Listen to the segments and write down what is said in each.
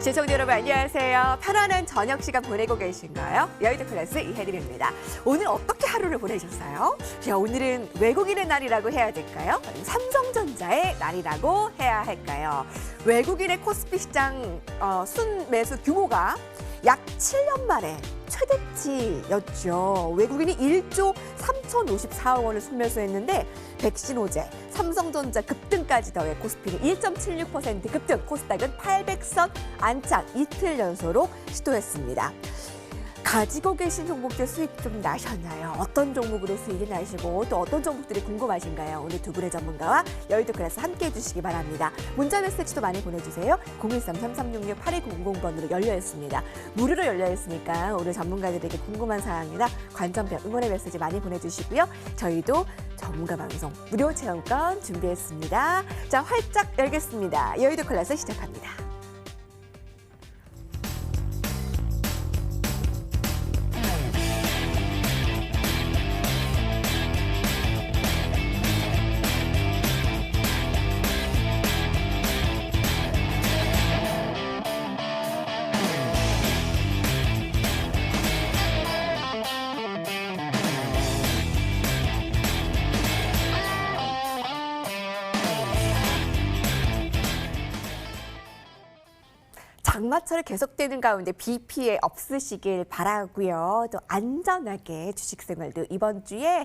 시청자 여러분 안녕하세요. 편안한 저녁 시간 보내고 계신가요? 여의도 클래스 이혜림입니다. 오늘 어떻게 하루를 보내셨어요? 자, 오늘은 외국인의 날이라고 해야 될까요? 아니면 삼성전자의 날이라고 해야 할까요? 외국인의 코스피 시장 순매수 규모가 약 7년 만에 최대치였죠. 외국인이 1조 3,054억 원을 순매수했는데 백신 호재, 삼성전자 급등까지 더해 코스피는 1.76% 급등, 코스닥은 800선 안착 이틀 연속으로 시도했습니다. 가지고 계신 종목들 수익 좀 나셨나요? 어떤 종목으로 수익이 나시고 또 어떤 종목들이 궁금하신가요? 오늘 두 분의 전문가와 여의도 클래스 함께해 주시기 바랍니다. 문자 메시지도 많이 보내주세요. 013-3366-8200번으로 열려 있습니다. 무료로 열려 있으니까 오늘 전문가들에게 궁금한 사항이나 관전평, 응원의 메시지 많이 보내주시고요. 저희도 전문가 방송 무료 체험권 준비했습니다. 자, 활짝 열겠습니다. 여의도 클래스 시작합니다. 장마철 계속되는 가운데 비 피해 없으시길 바라고요. 또 안전하게 주식 생활도 이번 주에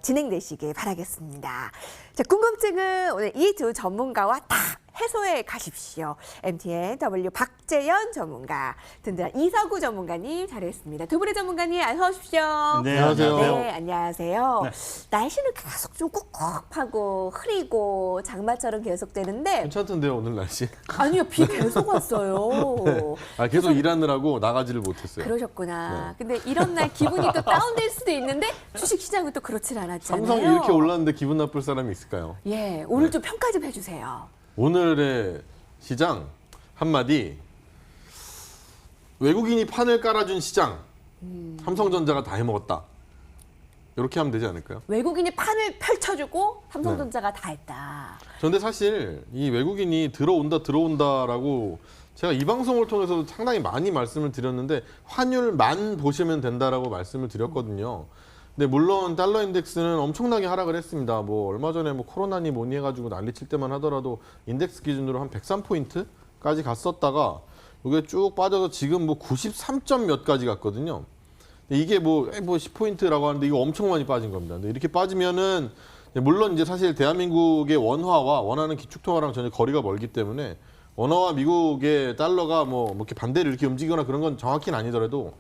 진행되시길 바라겠습니다. 자, 궁금증은 오늘 이 두 전문가와 다 해소해 가십시오. MTN W 박재현 전문가, 든든한 이서구 전문가님 자리했습니다. 두 분의 전문가님 어서 오십시오. 네, 안녕하세요. 네, 안녕하세요. 네. 날씨는 계속 좀 꿉꿉하고 흐리고 장마철은 계속되는데 괜찮던데요, 오늘 날씨? 아니요, 비 계속 왔어요. 계속 일하느라고 나가지를 못했어요. 그러셨구나. 근데 이런 날 기분이 또 다운될 수도 있는데 주식시장은 또 그렇진 않았잖아요. 삼성이 이렇게 올랐는데 기분 나쁠 사람이 있을까요? 예, 오늘 좀 평가 좀 해주세요. 오늘의 시장 한마디, 외국인이 판을 깔아준 시장, 삼성전자가 다 해먹었다. 이렇게 하면 되지 않을까요? 외국인이 판을 펼쳐주고 삼성전자가 다 했다. 그런데 사실 이 외국인이 들어온다라고 제가 이 방송을 통해서도 상당히 많이 말씀을 드렸는데 환율만 보시면 된다라고 말씀을 드렸거든요. 근데 물론 달러 인덱스는 엄청나게 하락을 했습니다. 뭐 얼마 전에 뭐 코로나니 뭐니 해가지고 난리칠 때만 하더라도 인덱스 기준으로 한 103포인트까지 갔었다가 이게 쭉 빠져서 지금 뭐 93점 몇까지 갔거든요. 근데 이게 뭐 10포인트라고 하는데 이거 엄청 많이 빠진 겁니다. 근데 이렇게 빠지면은 물론 이제 사실 대한민국의 원화와 원하는 기축통화랑 전혀 거리가 멀기 때문에 원화와 미국의 달러가 뭐 이렇게 반대로 이렇게 움직이거나 그런 건 정확히는 아니더라도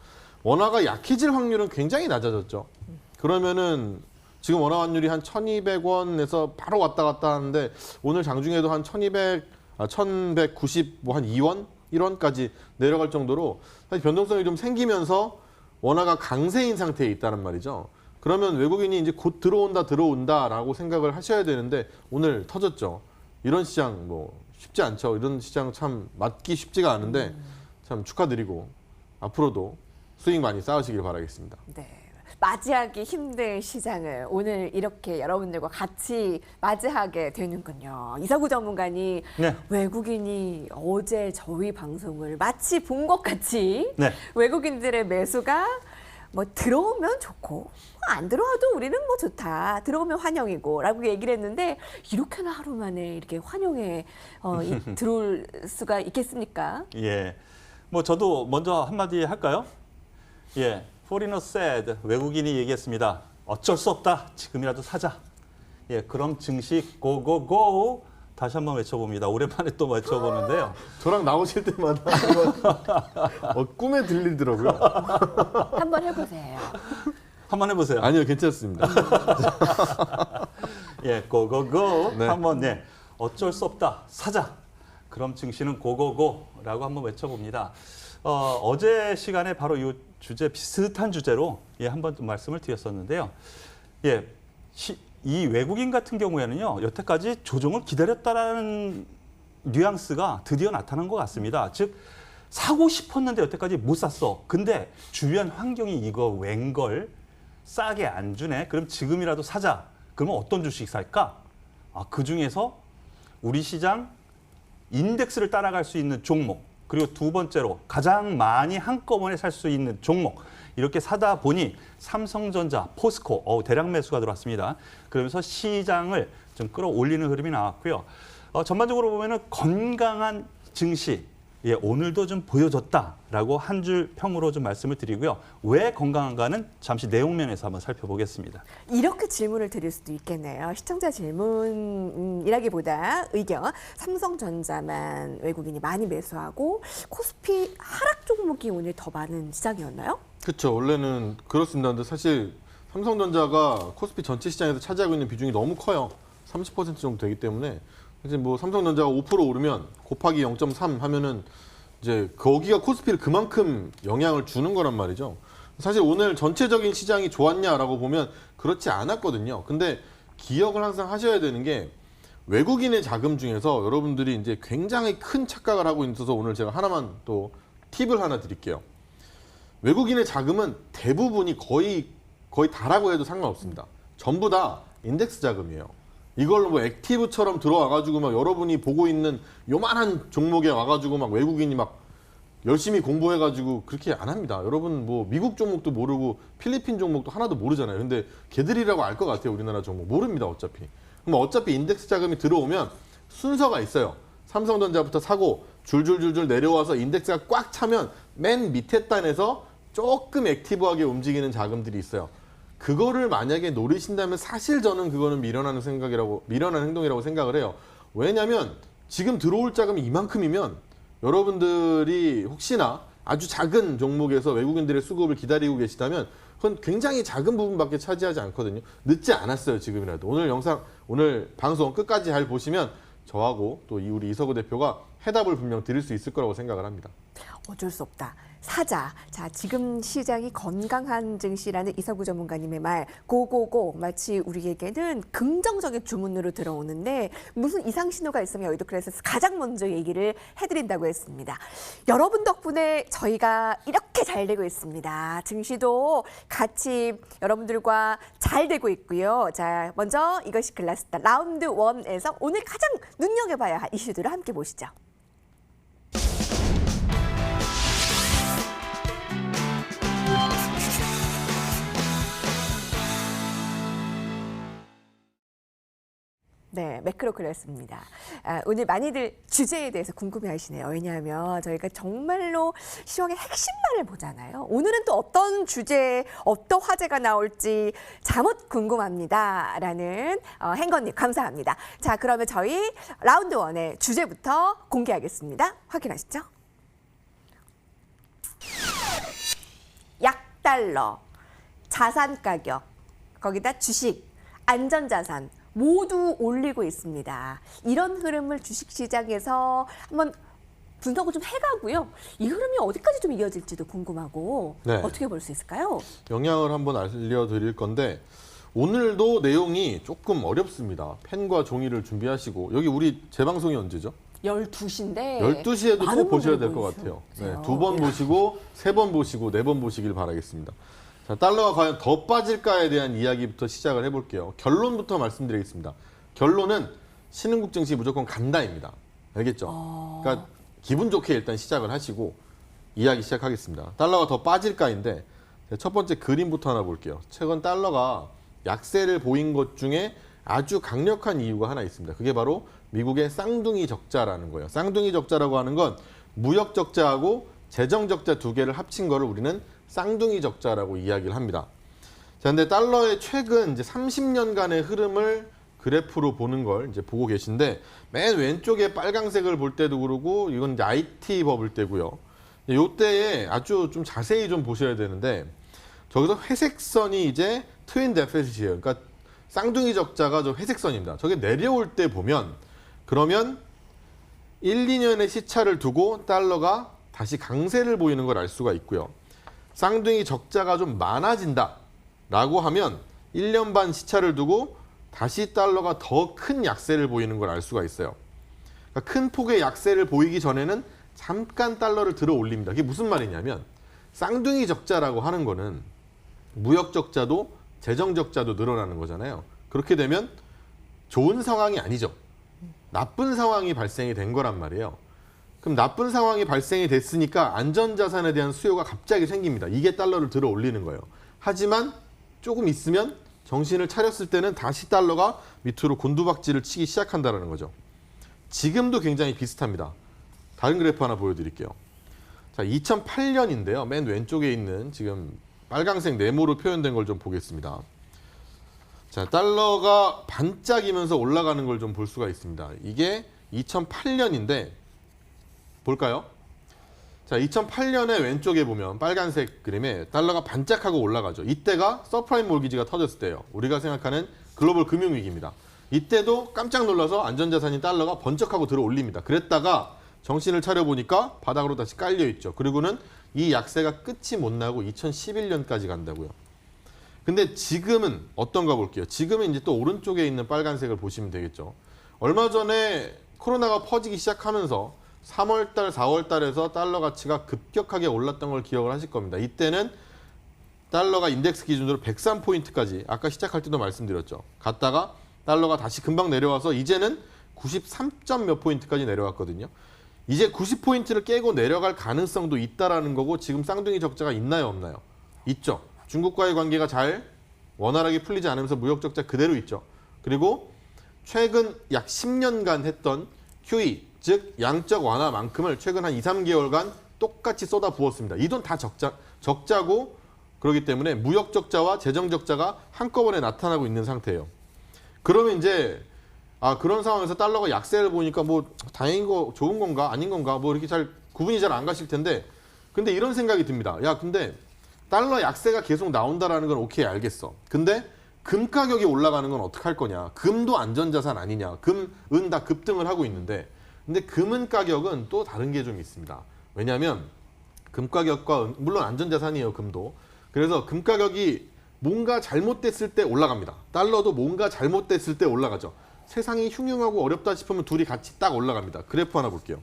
원화가 약해질 확률은 굉장히 낮아졌죠. 그러면은 지금 원화 환율이 한 1,200원에서 바로 왔다 갔다 하는데 오늘 장중에도 한 1,190 뭐 한 2원, 1원까지 내려갈 정도로 사실 변동성이 좀 생기면서 원화가 강세인 상태에 있다는 말이죠. 그러면 외국인이 이제 곧 들어온다라고 생각을 하셔야 되는데 오늘 터졌죠. 이런 시장 뭐 쉽지 않죠. 이런 시장 참 맞기 쉽지가 않은데 참 축하드리고 앞으로도 수익 많이 쌓으시길 바라겠습니다. 네. 맞이하기 힘든 시장을 오늘 이렇게 여러분들과 같이 맞이하게 되는군요. 이서구 전문가님, 네. 외국인이 어제 저희 방송을 마치 본 것 같이 네. 외국인들의 매수가 뭐 들어오면 좋고 안 들어와도 우리는 뭐 좋다. 들어오면 환영이고 라고 얘기를 했는데 이렇게나 하루 만에 이렇게 환영에 들어올 수가 있겠습니까? 예. 뭐 저도 먼저 한마디 할까요? 예. Foreigner said, 외국인이 얘기했습니다. 어쩔 수 없다. 지금이라도 사자. 예. 그럼 증시 고고고 다시 한번 외쳐봅니다. 오랜만에 또 외쳐보는데요. 저랑 나오실 때마다 꿈에 들리더라고요. 한번 해보세요. 한번 해보세요. 아니요, 괜찮습니다. 예. 고고고. 네. 한번 네. 어쩔 수 없다. 사자. 그럼 증시는 고고고라고 한번 외쳐봅니다. 어제 시간에 바로 이 주제 비슷한 주제로 한번 말씀을 드렸었는데요. 예, 이 외국인 같은 경우에는요, 여태까지 조정을 기다렸다라는 뉘앙스가 드디어 나타난 것 같습니다. 즉 사고 싶었는데 여태까지 못 샀어. 근데 주변 환경이 이거 웬걸 싸게 안 주네. 그럼 지금이라도 사자. 그러면 어떤 주식 살까? 그 중에서 우리 시장 인덱스를 따라갈 수 있는 종목. 그리고 두 번째로 가장 많이 한꺼번에 살 수 있는 종목. 이렇게 사다 보니 삼성전자, 포스코, 대량 매수가 들어왔습니다. 그러면서 시장을 좀 끌어올리는 흐름이 나왔고요. 전반적으로 보면은 건강한 증시, 예, 오늘도 좀 보여줬다라고 한 줄 평으로 좀 말씀을 드리고요. 왜 건강한가는 잠시 내용면에서 한번 살펴보겠습니다. 이렇게 질문을 드릴 수도 있겠네요. 시청자 질문이라기보다 의견. 삼성전자만 외국인이 많이 매수하고 코스피 하락 종목이 오늘 더 많은 시장이었나요? 그렇죠. 원래는 그렇습니다. 근데 사실 삼성전자가 코스피 전체 시장에서 차지하고 있는 비중이 너무 커요. 30% 정도 되기 때문에 이제 뭐 삼성전자가 5% 오르면 곱하기 0.3 하면은 이제 거기가 코스피를 그만큼 영향을 주는 거란 말이죠. 사실 오늘 전체적인 시장이 좋았냐라고 보면 그렇지 않았거든요. 근데 기억을 항상 하셔야 되는 게 외국인의 자금 중에서 여러분들이 이제 굉장히 큰 착각을 하고 있어서 오늘 제가 하나만 또 팁을 하나 드릴게요. 외국인의 자금은 대부분이 거의 다라고 해도 상관없습니다. 전부 다 인덱스 자금이에요. 이걸로 뭐 액티브처럼 들어와가지고 막 여러분이 보고 있는 요만한 종목에 와가지고 막 외국인이 막 열심히 공부해가지고 그렇게 안 합니다. 여러분 뭐 미국 종목도 모르고 필리핀 종목도 하나도 모르잖아요. 근데 걔들이라고 알 것 같아요. 우리나라 종목 모릅니다. 어차피. 그럼 어차피 인덱스 자금이 들어오면 순서가 있어요. 삼성전자부터 사고 줄줄줄줄 내려와서 인덱스가 꽉 차면 맨 밑에 단에서 조금 액티브하게 움직이는 자금들이 있어요. 그거를 만약에 노리신다면 사실 저는 그거는 미련한 행동이라고 생각을 해요. 왜냐하면 지금 들어올 자금이 이만큼이면 여러분들이 혹시나 아주 작은 종목에서 외국인들의 수급을 기다리고 계시다면 그건 굉장히 작은 부분밖에 차지하지 않거든요. 늦지 않았어요. 지금이라도. 오늘 방송 끝까지 잘 보시면 저하고 또 우리 이석우 대표가 해답을 분명 드릴 수 있을 거라고 생각을 합니다. 어쩔 수 없다. 사자. 자, 지금 시장이 건강한 증시라는 이석우 전문가님의 말 고고고 마치 우리에게는 긍정적인 주문으로 들어오는데 무슨 이상 신호가 있으면 여의도 클래스에서 가장 먼저 얘기를 해드린다고 했습니다. 여러분 덕분에 저희가 이렇게 잘 되고 있습니다. 증시도 같이 여러분들과 잘 되고 있고요. 자, 먼저 이것이 클래스다 라운드 1에서 오늘 가장 눈여겨봐야 할 이슈들을 함께 보시죠. 네, 매크로 클래스입니다. 오늘 많이들 주제에 대해서 궁금해하시네요. 왜냐하면 저희가 정말로 시황의 핵심만을 보잖아요. 오늘은 또 어떤 주제, 어떤 화제가 나올지 잠옷 궁금합니다라는 행건님 감사합니다. 자, 그러면 저희 라운드 1의 주제부터 공개하겠습니다. 확인하시죠. 약달러, 자산 가격, 거기다 주식, 안전자산 모두 올리고 있습니다. 이런 흐름을 주식시장에서 한번 분석을 좀 해가고요. 이 흐름이 어디까지 좀 이어질지도 궁금하고 네. 어떻게 볼 수 있을까요? 영향을 한번 알려드릴 건데 오늘도 내용이 조금 어렵습니다. 펜과 종이를 준비하시고 여기 우리 재방송이 언제죠? 12시인데 12시에도 많은 꼭 보셔야 될 분들이 것 같아요. 보여주세요. 2번 보시고 3번 보시고 4번 보시길 바라겠습니다. 자, 달러가 과연 더 빠질까에 대한 이야기부터 시작을 해볼게요. 결론부터 말씀드리겠습니다. 결론은 신흥국 증시 무조건 간다입니다. 알겠죠? 그러니까 기분 좋게 일단 시작을 하시고 이야기 시작하겠습니다. 달러가 더 빠질까인데 첫 번째 그림부터 하나 볼게요. 최근 달러가 약세를 보인 것 중에 아주 강력한 이유가 하나 있습니다. 그게 바로 미국의 쌍둥이 적자라는 거예요. 쌍둥이 적자라고 하는 건 무역 적자하고 재정 적자 두 개를 합친 거를 우리는 쌍둥이 적자라고 이야기를 합니다. 자, 근데 달러의 최근 이제 30년간의 흐름을 그래프로 보는 걸 이제 보고 계신데 맨 왼쪽에 빨강색을 볼 때도 그러고 이건 이제 IT 버블 때고요. 이때에 아주 좀 자세히 좀 보셔야 되는데 저기서 회색 선이 이제 트윈 데피시트예요. 그러니까 쌍둥이 적자가 저 회색 선입니다. 저게 내려올 때 보면 그러면 1, 2년의 시차를 두고 달러가 다시 강세를 보이는 걸 알 수가 있고요. 쌍둥이 적자가 좀 많아진다 라고 하면 1년 반 시차를 두고 다시 달러가 더 큰 약세를 보이는 걸 알 수가 있어요. 그러니까 큰 폭의 약세를 보이기 전에는 잠깐 달러를 들어 올립니다. 그게 무슨 말이냐면 쌍둥이 적자라고 하는 거는 무역 적자도 재정 적자도 늘어나는 거잖아요. 그렇게 되면 좋은 상황이 아니죠. 나쁜 상황이 발생이 된 거란 말이에요. 그럼 나쁜 상황이 발생이 됐으니까 안전자산에 대한 수요가 갑자기 생깁니다. 이게 달러를 들어 올리는 거예요. 하지만 조금 있으면 정신을 차렸을 때는 다시 달러가 밑으로 곤두박질을 치기 시작한다는 거죠. 지금도 굉장히 비슷합니다. 다른 그래프 하나 보여드릴게요. 자, 2008년인데요. 맨 왼쪽에 있는 지금 빨강색 네모로 표현된 걸 좀 보겠습니다. 자, 달러가 반짝이면서 올라가는 걸 좀 볼 수가 있습니다. 이게 2008년인데 볼까요? 자, 2008년에 왼쪽에 보면 빨간색 그림에 달러가 반짝하고 올라가죠. 이때가 서프라임 몰기지가 터졌을 때예요. 우리가 생각하는 글로벌 금융위기입니다. 이때도 깜짝 놀라서 안전자산인 달러가 번쩍하고 들어 올립니다. 그랬다가 정신을 차려보니까 바닥으로 다시 깔려있죠. 그리고는 이 약세가 끝이 못 나고 2011년까지 간다고요. 근데 지금은 어떤가 볼게요. 지금은 이제 또 오른쪽에 있는 빨간색을 보시면 되겠죠. 얼마 전에 코로나가 퍼지기 시작하면서 3월달, 4월달에서 달러 가치가 급격하게 올랐던 걸 기억을 하실 겁니다. 이때는 달러가 인덱스 기준으로 103포인트까지 아까 시작할 때도 말씀드렸죠. 갔다가 달러가 다시 금방 내려와서 이제는 93점 몇 포인트까지 내려왔거든요. 이제 90포인트를 깨고 내려갈 가능성도 있다라는 거고 지금 쌍둥이 적자가 있나요, 없나요? 있죠. 중국과의 관계가 잘 원활하게 풀리지 않으면서 무역 적자 그대로 있죠. 그리고 최근 약 10년간 했던 QE, 즉 양적 완화만큼을 최근 한 2, 3개월간 똑같이 쏟아 부었습니다. 이 돈 다 적자고 그렇기 때문에 무역 적자와 재정 적자가 한꺼번에 나타나고 있는 상태예요. 그러면 이제 그런 상황에서 달러가 약세를 보니까 뭐 다행인 거 좋은 건가 아닌 건가 뭐 이렇게 잘 구분이 잘 안 가실 텐데 근데 이런 생각이 듭니다. 야, 근데 달러 약세가 계속 나온다라는 건 오케이 알겠어. 근데 금 가격이 올라가는 건 어떡할 거냐. 금도 안전자산 아니냐. 금, 은 다 급등을 하고 있는데 근데 금은 가격은 또 다른 게 좀 있습니다. 왜냐하면 금 가격과 물론 안전자산이에요. 금도. 그래서 금 가격이 뭔가 잘못됐을 때 올라갑니다. 달러도 뭔가 잘못됐을 때 올라가죠. 세상이 흉흉하고 어렵다 싶으면 둘이 같이 딱 올라갑니다. 그래프 하나 볼게요.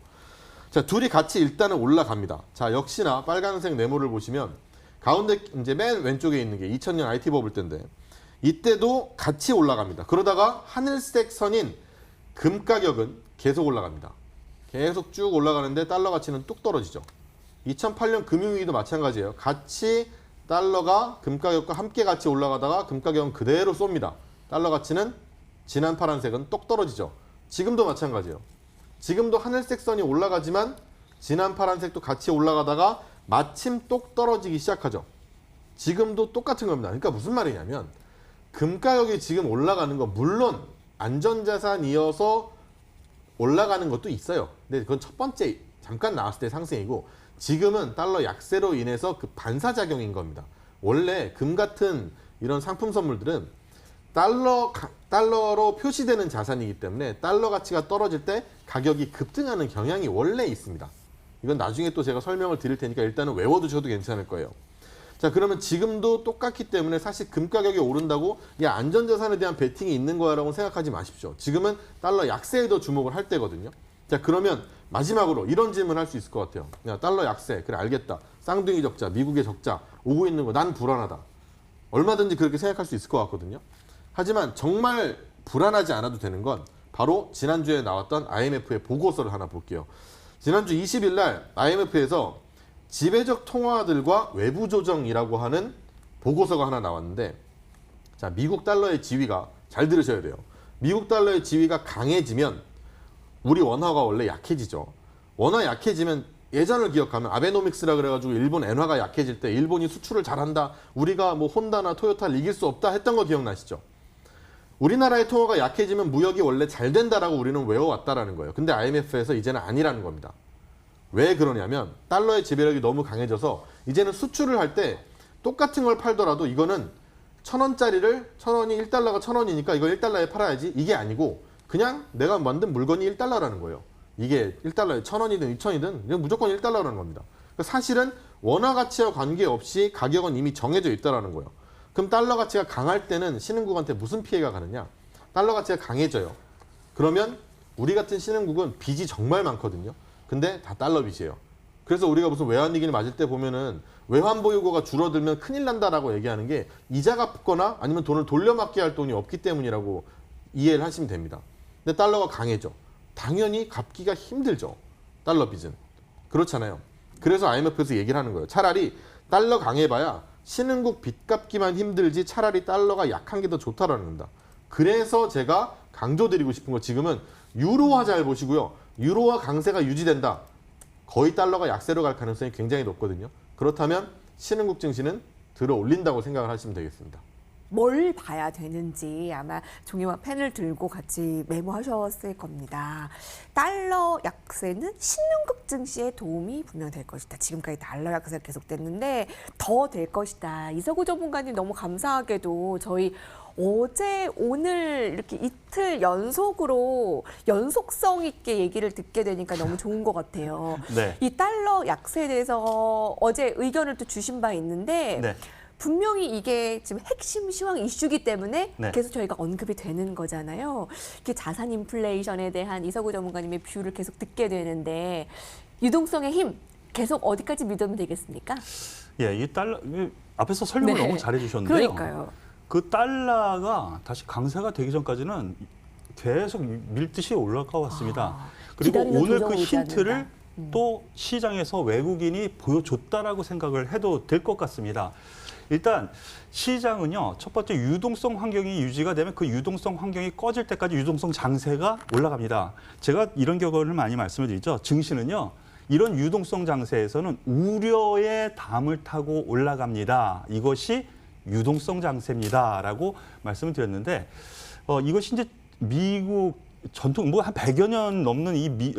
자, 둘이 같이 일단은 올라갑니다. 자, 역시나 빨간색 네모를 보시면 가운데 이제 맨 왼쪽에 있는 게 2000년 IT 버블 때인데 이때도 같이 올라갑니다. 그러다가 하늘색 선인 금 가격은 계속 올라갑니다. 계속 쭉 올라가는데 달러 가치는 뚝 떨어지죠. 2008년 금융위기도 마찬가지예요. 같이 달러가 금 가격과 함께 같이 올라가다가 금 가격은 그대로 쏩니다. 달러 가치는 진한 파란색은 똑 떨어지죠. 지금도 마찬가지예요. 지금도 하늘색 선이 올라가지만 진한 파란색도 같이 올라가다가 마침 똑 떨어지기 시작하죠. 지금도 똑같은 겁니다. 그러니까 무슨 말이냐면 금 가격이 지금 올라가는 건 물론 안전자산이어서 올라가는 것도 있어요. 근데 그건 첫 번째 잠깐 나왔을 때 상승이고 지금은 달러 약세로 인해서 그 반사작용인 겁니다. 원래 금 같은 이런 상품 선물들은 달러로 표시되는 자산이기 때문에 달러 가치가 떨어질 때 가격이 급등하는 경향이 원래 있습니다. 이건 나중에 또 제가 설명을 드릴 테니까 일단은 외워두셔도 괜찮을 거예요. 자, 그러면 지금도 똑같기 때문에 사실 금 가격이 오른다고 야 안전자산에 대한 베팅이 있는 거야라고 생각하지 마십시오. 지금은 달러 약세에 더 주목을 할 때거든요. 자, 그러면 마지막으로 이런 질문을 할 수 있을 것 같아요. 야, 달러 약세, 그래 알겠다. 쌍둥이 적자, 미국의 적자 오고 있는 거 난 불안하다. 얼마든지 그렇게 생각할 수 있을 것 같거든요. 하지만 정말 불안하지 않아도 되는 건 바로 지난주에 나왔던 IMF의 보고서를 하나 볼게요. 지난주 20일 날 IMF에서 지배적 통화들과 외부 조정이라고 하는 보고서가 하나 나왔는데 자, 미국 달러의 지위가 잘 들으셔야 돼요. 미국 달러의 지위가 강해지면 우리 원화가 원래 약해지죠. 원화 약해지면 예전을 기억하면 아베노믹스라 그래가지고 일본 엔화가 약해질 때 일본이 수출을 잘한다. 우리가 뭐 혼다나 토요타를 이길 수 없다 했던 거 기억나시죠? 우리나라의 통화가 약해지면 무역이 원래 잘 된다라고 우리는 외워왔다라는 거예요. 근데 IMF에서 이제는 아니라는 겁니다. 왜 그러냐면 달러의 지배력이 너무 강해져서 이제는 수출을 할 때 똑같은 걸 팔더라도 이거는 1,000원짜리를 1,000원이 1달러가 1,000원이니까 이거 1달러에 팔아야지 이게 아니고 그냥 내가 만든 물건이 1달러라는 거예요. 이게 1달러에 1,000원이든 2,000원이든 이건 무조건 1달러라는 겁니다. 사실은 원화 가치와 관계없이 가격은 이미 정해져 있다라는 거예요. 그럼 달러 가치가 강할 때는 신흥국한테 무슨 피해가 가느냐? 달러 가치가 강해져요. 그러면 우리 같은 신흥국은 빚이 정말 많거든요. 근데 다 달러 빚이에요. 그래서 우리가 무슨 외환위기를 맞을 때 보면은 외환보유고가 줄어들면 큰일 난다라고 얘기하는 게 이자가 붙거나 아니면 돈을 돌려막기 할 돈이 없기 때문이라고 이해를 하시면 됩니다. 근데 달러가 강해져. 당연히 갚기가 힘들죠. 달러 빚은. 그렇잖아요. 그래서 IMF에서 얘기를 하는 거예요. 차라리 달러 강해봐야 신흥국 빚 갚기만 힘들지 차라리 달러가 약한 게 더 좋다라는 겁니다. 그래서 제가 강조드리고 싶은 거 지금은 유로화 잘 보시고요. 유로화 강세가 유지된다. 거의 달러가 약세로 갈 가능성이 굉장히 높거든요. 그렇다면 신흥국 증시는 들어 올린다고 생각을 하시면 되겠습니다. 뭘 봐야 되는지 아마 종이와 펜을 들고 같이 메모하셨을 겁니다. 달러 약세는 신흥국 증시에 도움이 분명 될 것이다. 지금까지 달러 약세가 계속됐는데 더 될 것이다. 이서구 전문가님 너무 감사하게도 저희 어제 오늘 이렇게 이틀 연속으로 연속성 있게 얘기를 듣게 되니까 너무 좋은 것 같아요. 네. 이 달러 약세에 대해서 어제 의견을 또 주신 바 있는데 네. 분명히 이게 지금 핵심 시황 이슈기 때문에 네. 계속 저희가 언급이 되는 거잖아요. 이렇게 자산 인플레이션에 대한 이서구 전문가님의 뷰를 계속 듣게 되는데 유동성의 힘 계속 어디까지 믿으면 되겠습니까? 예, 이 달러 앞에서 설명을 네. 너무 잘해 주셨는데요. 그러니까요. 그 달러가 다시 강세가 되기 전까지는 계속 밀듯이 올라가 왔습니다. 그리고 기다리는 오늘 그 도저히 오지 힌트를 않는다. 또 시장에서 외국인이 보여줬다라고 생각을 해도 될 것 같습니다. 일단 시장은요, 첫 번째 유동성 환경이 유지가 되면 그 유동성 환경이 꺼질 때까지 유동성 장세가 올라갑니다. 제가 이런 경우를 많이 말씀을 드리죠. 증시는요, 이런 유동성 장세에서는 우려의 담을 타고 올라갑니다. 이것이 유동성 장세입니다라고 말씀을 드렸는데 이것이 이제 미국 전통 뭐 한 100여 년 넘는 이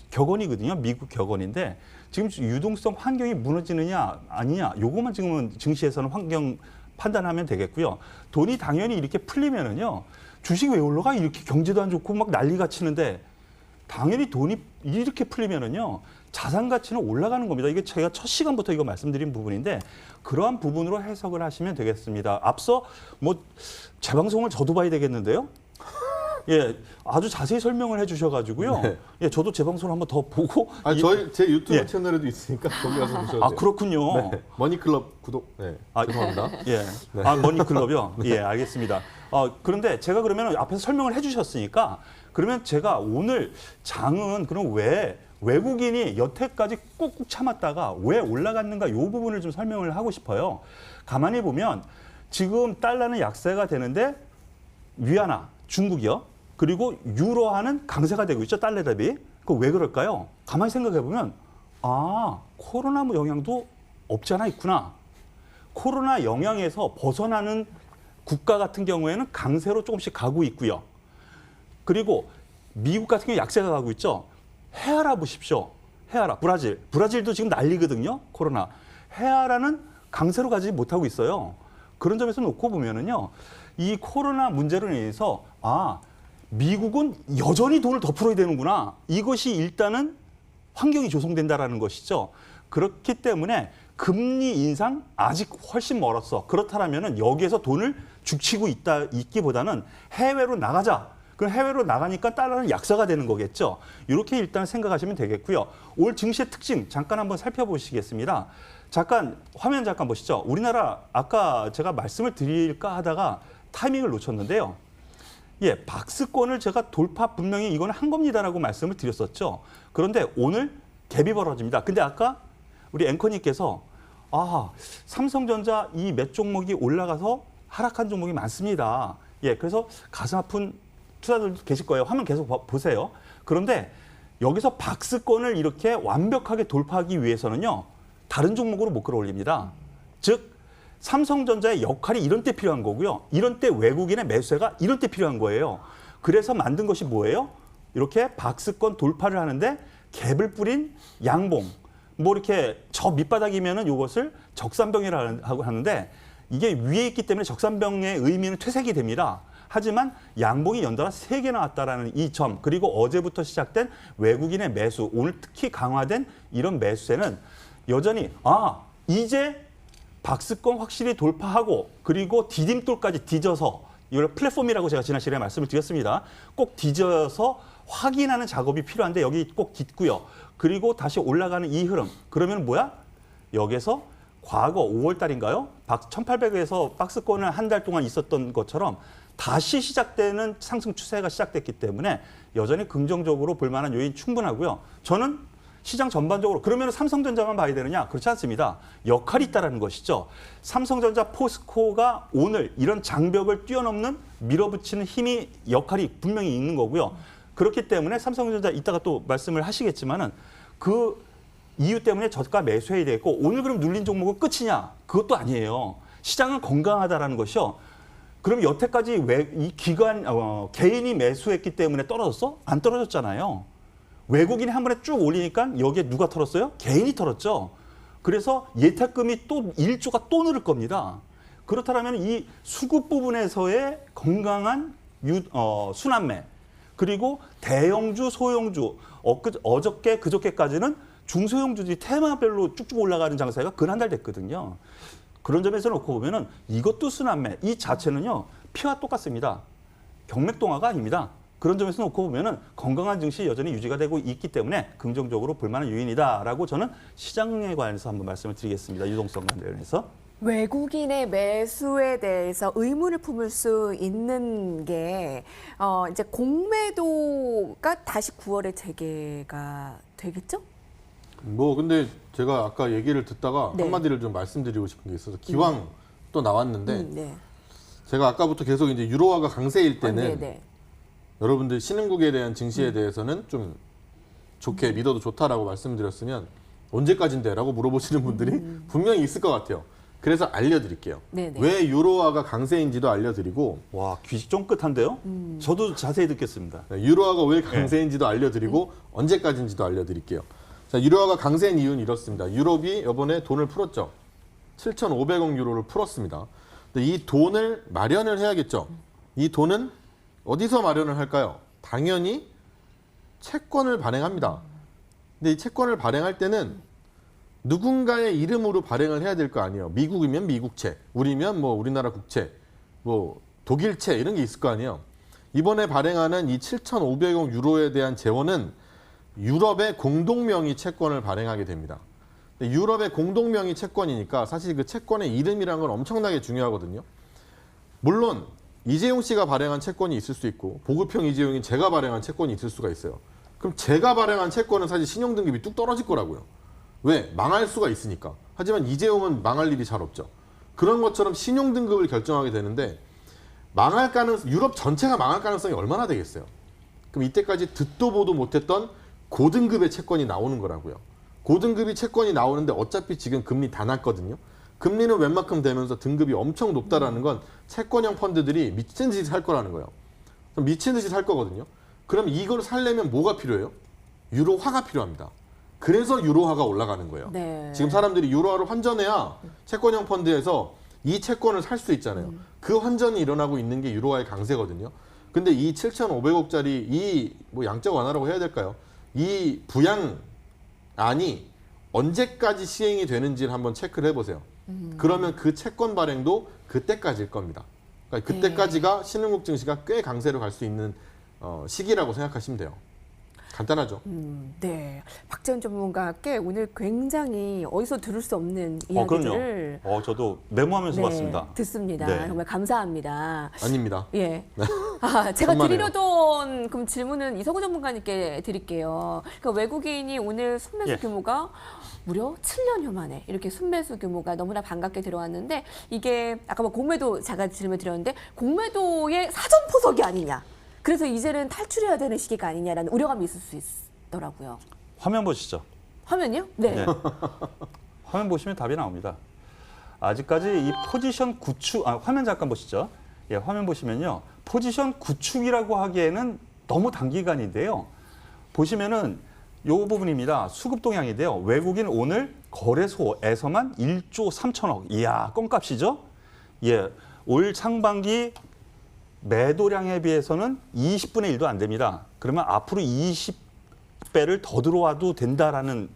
격언이거든요. 미국 격언인데 지금 유동성 환경이 무너지느냐 아니냐 요것만 지금은 증시에서는 환경 판단하면 되겠고요. 돈이 당연히 이렇게 풀리면은요. 주식 왜 올라가? 이렇게 경제도 안 좋고 막 난리가 치는데 당연히 돈이 이렇게 풀리면은요. 자산 가치는 올라가는 겁니다. 이게 제가 첫 시간부터 이거 말씀드린 부분인데 그러한 부분으로 해석을 하시면 되겠습니다. 앞서 뭐 재방송을 저도 봐야 되겠는데요. 예, 아주 자세히 설명을 해주셔가지고요. 네. 예, 저도 재방송을 한번 더 보고. 제 유튜브 예. 채널에도 있으니까 거기 가서 보셔도 돼요. 아 그렇군요. 네. 머니클럽 구독. 네. 아, 죄송합니다. 예, 네. 아 머니클럽이요. 예, 알겠습니다. 그런데 제가 그러면 앞에서 설명을 해주셨으니까 그러면 제가 오늘 장은 그럼 왜 외국인이 여태까지 꾹꾹 참았다가 왜 올라갔는가 이 부분을 좀 설명을 하고 싶어요. 가만히 보면 지금 달러는 약세가 되는데 위안화, 중국이요. 그리고 유로화는 강세가 되고 있죠. 달러 대비. 그 왜 그럴까요? 가만히 생각해 보면 코로나 영향도 없지 않아 있구나. 코로나 영향에서 벗어나는 국가 같은 경우에는 강세로 조금씩 가고 있고요. 그리고 미국 같은 경우 약세가 가고 있죠. 헤아라 보십시오. 헤아라, 브라질도 지금 난리거든요. 코로나. 헤아라는 강세로 가지 못하고 있어요. 그런 점에서 놓고 보면은요. 이 코로나 문제로 인해서 미국은 여전히 돈을 더 풀어야 되는구나. 이것이 일단은 환경이 조성된다라는 것이죠. 그렇기 때문에 금리 인상 아직 훨씬 멀었어. 그렇다면은 여기에서 돈을 죽치고 있기보다는 해외로 나가자. 그럼 해외로 나가니까 달러는 약세가 되는 거겠죠. 이렇게 일단 생각하시면 되겠고요. 올 증시의 특징 잠깐 한번 살펴보시겠습니다. 잠깐 화면 잠깐 보시죠. 우리나라 아까 제가 말씀을 드릴까 하다가 타이밍을 놓쳤는데요. 예, 박스권을 제가 돌파 분명히 이거는 한 겁니다라고 말씀을 드렸었죠. 그런데 오늘 갭이 벌어집니다. 근데 아까 우리 앵커님께서 삼성전자 이 몇 종목이 올라가서 하락한 종목이 많습니다. 예, 그래서 가슴 아픈 투자들도 계실 거예요. 화면 계속 보세요. 그런데 여기서 박스권을 이렇게 완벽하게 돌파하기 위해서는요. 다른 종목으로 못 끌어올립니다. 즉 삼성전자의 역할이 이런 때 필요한 거고요. 이런 때 외국인의 매수세가 이런 때 필요한 거예요. 그래서 만든 것이 뭐예요? 이렇게 박스권 돌파를 하는데 갭을 뿌린 양봉. 뭐 이렇게 저 밑바닥이면은 이것을 적산병이라고 하는데 이게 위에 있기 때문에 적산병의 의미는 퇴색이 됩니다. 하지만 양봉이 연달아 3개 나왔다라는 이 점, 그리고 어제부터 시작된 외국인의 매수, 오늘 특히 강화된 이런 매수세는 여전히 이제 박스권 확실히 돌파하고 그리고 디딤돌까지 뒤져서 이걸 플랫폼이라고 제가 지난 시간에 말씀을 드렸습니다. 꼭 뒤져서 확인하는 작업이 필요한데 여기 꼭 딛고요. 그리고 다시 올라가는 이 흐름. 그러면 뭐야? 여기서 과거 5월 달인가요? 1800에서 박스권을 한 달 동안 있었던 것처럼 다시 시작되는 상승 추세가 시작됐기 때문에 여전히 긍정적으로 볼 만한 요인 충분하고요. 저는 시장 전반적으로 그러면 삼성전자만 봐야 되느냐? 그렇지 않습니다. 역할이 있다라는 것이죠. 삼성전자, 포스코가 오늘 이런 장벽을 뛰어넘는 밀어붙이는 힘이 역할이 분명히 있는 거고요. 그렇기 때문에 삼성전자 이따가 또 말씀을 하시겠지만은 그 이유 때문에 저가 매수해야 되겠고 오늘 그럼 눌린 종목은 끝이냐? 그것도 아니에요. 시장은 건강하다라는 것이요. 그럼 여태까지 왜 이 개인이 매수했기 때문에 떨어졌어? 안 떨어졌잖아요. 외국인이 한 번에 쭉 올리니까 여기에 누가 털었어요? 개인이 털었죠. 그래서 예탁금이 또 1조가 또 늘을 겁니다. 그렇다면 이 수급 부분에서의 건강한 순환매 그리고 대형주, 소형주 어저께 그저께까지는 중소형주들이 테마별로 쭉쭉 올라가는 장세가 근 한 달 됐거든요. 그런 점에서 놓고 보면은 이것도 순환매 이 자체는요 피와 똑같습니다. 경맥동화가 아닙니다. 그런 점에서 놓고 보면은 건강한 증시 여전히 유지가 되고 있기 때문에 긍정적으로 볼만한 요인이다라고 저는 시장에 관해서 한번 말씀을 드리겠습니다. 유동성 관련해서. 외국인의 매수에 대해서 의문을 품을 수 있는 게 이제 공매도가 다시 9월에 재개가 되겠죠? 뭐 근데 제가 아까 얘기를 듣다가 네. 한마디를 좀 말씀드리고 싶은 게 있어서 기왕 또 나왔는데 네. 제가 아까부터 계속 이제 유로화가 강세일 때는 네. 여러분들 신흥국에 대한 증시에 대해서는 좀 좋게 믿어도 좋다라고 말씀드렸으면 언제까지인데라고 물어보시는 분들이 분명히 있을 것 같아요. 그래서 알려드릴게요. 네네. 왜 유로화가 강세인지도 알려드리고 와 귀식 쫑긋한데요. 저도 자세히 듣겠습니다. 유로화가 왜 강세인지도 알려드리고 언제까지인지도 알려드릴게요. 자, 유로화가 강세인 이유는 이렇습니다. 유럽이 이번에 돈을 풀었죠. 7,500억 유로를 풀었습니다. 근데 이 돈을 마련을 해야겠죠. 이 돈은 어디서 마련을 할까요? 당연히 채권을 발행합니다. 근데 이 채권을 발행할 때는 누군가의 이름으로 발행을 해야 될 거 아니에요. 미국이면 미국채, 우리면 뭐 우리나라 국채, 뭐 독일채 이런 게 있을 거 아니에요. 이번에 발행하는 이 7,500억 유로에 대한 재원은 유럽의 공동명의 채권을 발행하게 됩니다. 유럽의 공동명의 채권이니까 사실 그 채권의 이름이란 건 엄청나게 중요하거든요. 물론 이재용 씨가 발행한 채권이 있을 수 있고 보급형 이재용인 제가 발행한 채권이 있을 수가 있어요. 그럼 제가 발행한 채권은 사실 신용등급이 뚝 떨어질 거라고요. 왜? 망할 수가 있으니까. 하지만 이재용은 망할 일이 잘 없죠. 그런 것처럼 신용등급을 결정하게 되는데 유럽 전체가 망할 가능성이 얼마나 되겠어요. 그럼 이때까지 듣도 보도 못했던 고등급의 채권이 나오는 거라고요. 고등급의 채권이 나오는데 어차피 지금 금리 다 낮거든요. 금리는 웬만큼 되면서 등급이 엄청 높다라는 건 채권형 펀드들이 미친 듯이 살 거라는 거예요. 그럼 미친 듯이 살 거거든요. 그럼 이걸 살려면 뭐가 필요해요? 유로화가 필요합니다. 그래서 유로화가 올라가는 거예요. 네. 지금 사람들이 유로화를 환전해야 채권형 펀드에서 이 채권을 살 수 있잖아요. 그 환전이 일어나고 있는 게 유로화의 강세거든요. 근데 이 7,500억짜리 이 뭐 양적 완화라고 해야 될까요? 이 부양안이 언제까지 시행이 되는지를 한번 체크를 해보세요. 그러면 그 채권 발행도 그때까지일 겁니다. 그러니까 그때까지가 신흥국 증시가 꽤 강세로 갈 수 있는 시기라고 생각하시면 돼요. 간단하죠. 네. 박재훈 전문가께 오늘 굉장히 어디서 들을 수 없는 그럼요. 이야기들을 저도 메모하면서 봤습니다. 듣습니다. 네. 정말 감사합니다. 아닙니다. 예. 제가 천만에요. 드리려던 그럼 질문은 이성우 전문가님께 드릴게요. 그러니까 외국인이 오늘 순매수 예. 규모가 무려 7년여 만에 이렇게 순매수 규모가 너무나 반갑게 들어왔는데 이게 아까 뭐 공매도 제가 질문 드렸는데 공매도의 사전 포석이 아니냐. 그래서 이제는 탈출해야 되는 시기가 아니냐라는 우려감이 있을 수 있더라고요. 화면 보시죠. 화면이요? 네. 네. 화면 보시면 답이 나옵니다. 아직까지 이 포지션 구축, 화면 잠깐 보시죠. 예, 화면 보시면요. 포지션 구축이라고 하기에는 너무 단기간인데요. 보시면은 요 부분입니다. 수급 동향인데요. 외국인 오늘 거래소에서만 1조 3천억. 이야, 껌값이죠? 예, 올 상반기 매도량에 비해서는 20분의 1도 안 됩니다. 그러면 앞으로 20배를 더 들어와도 된다라는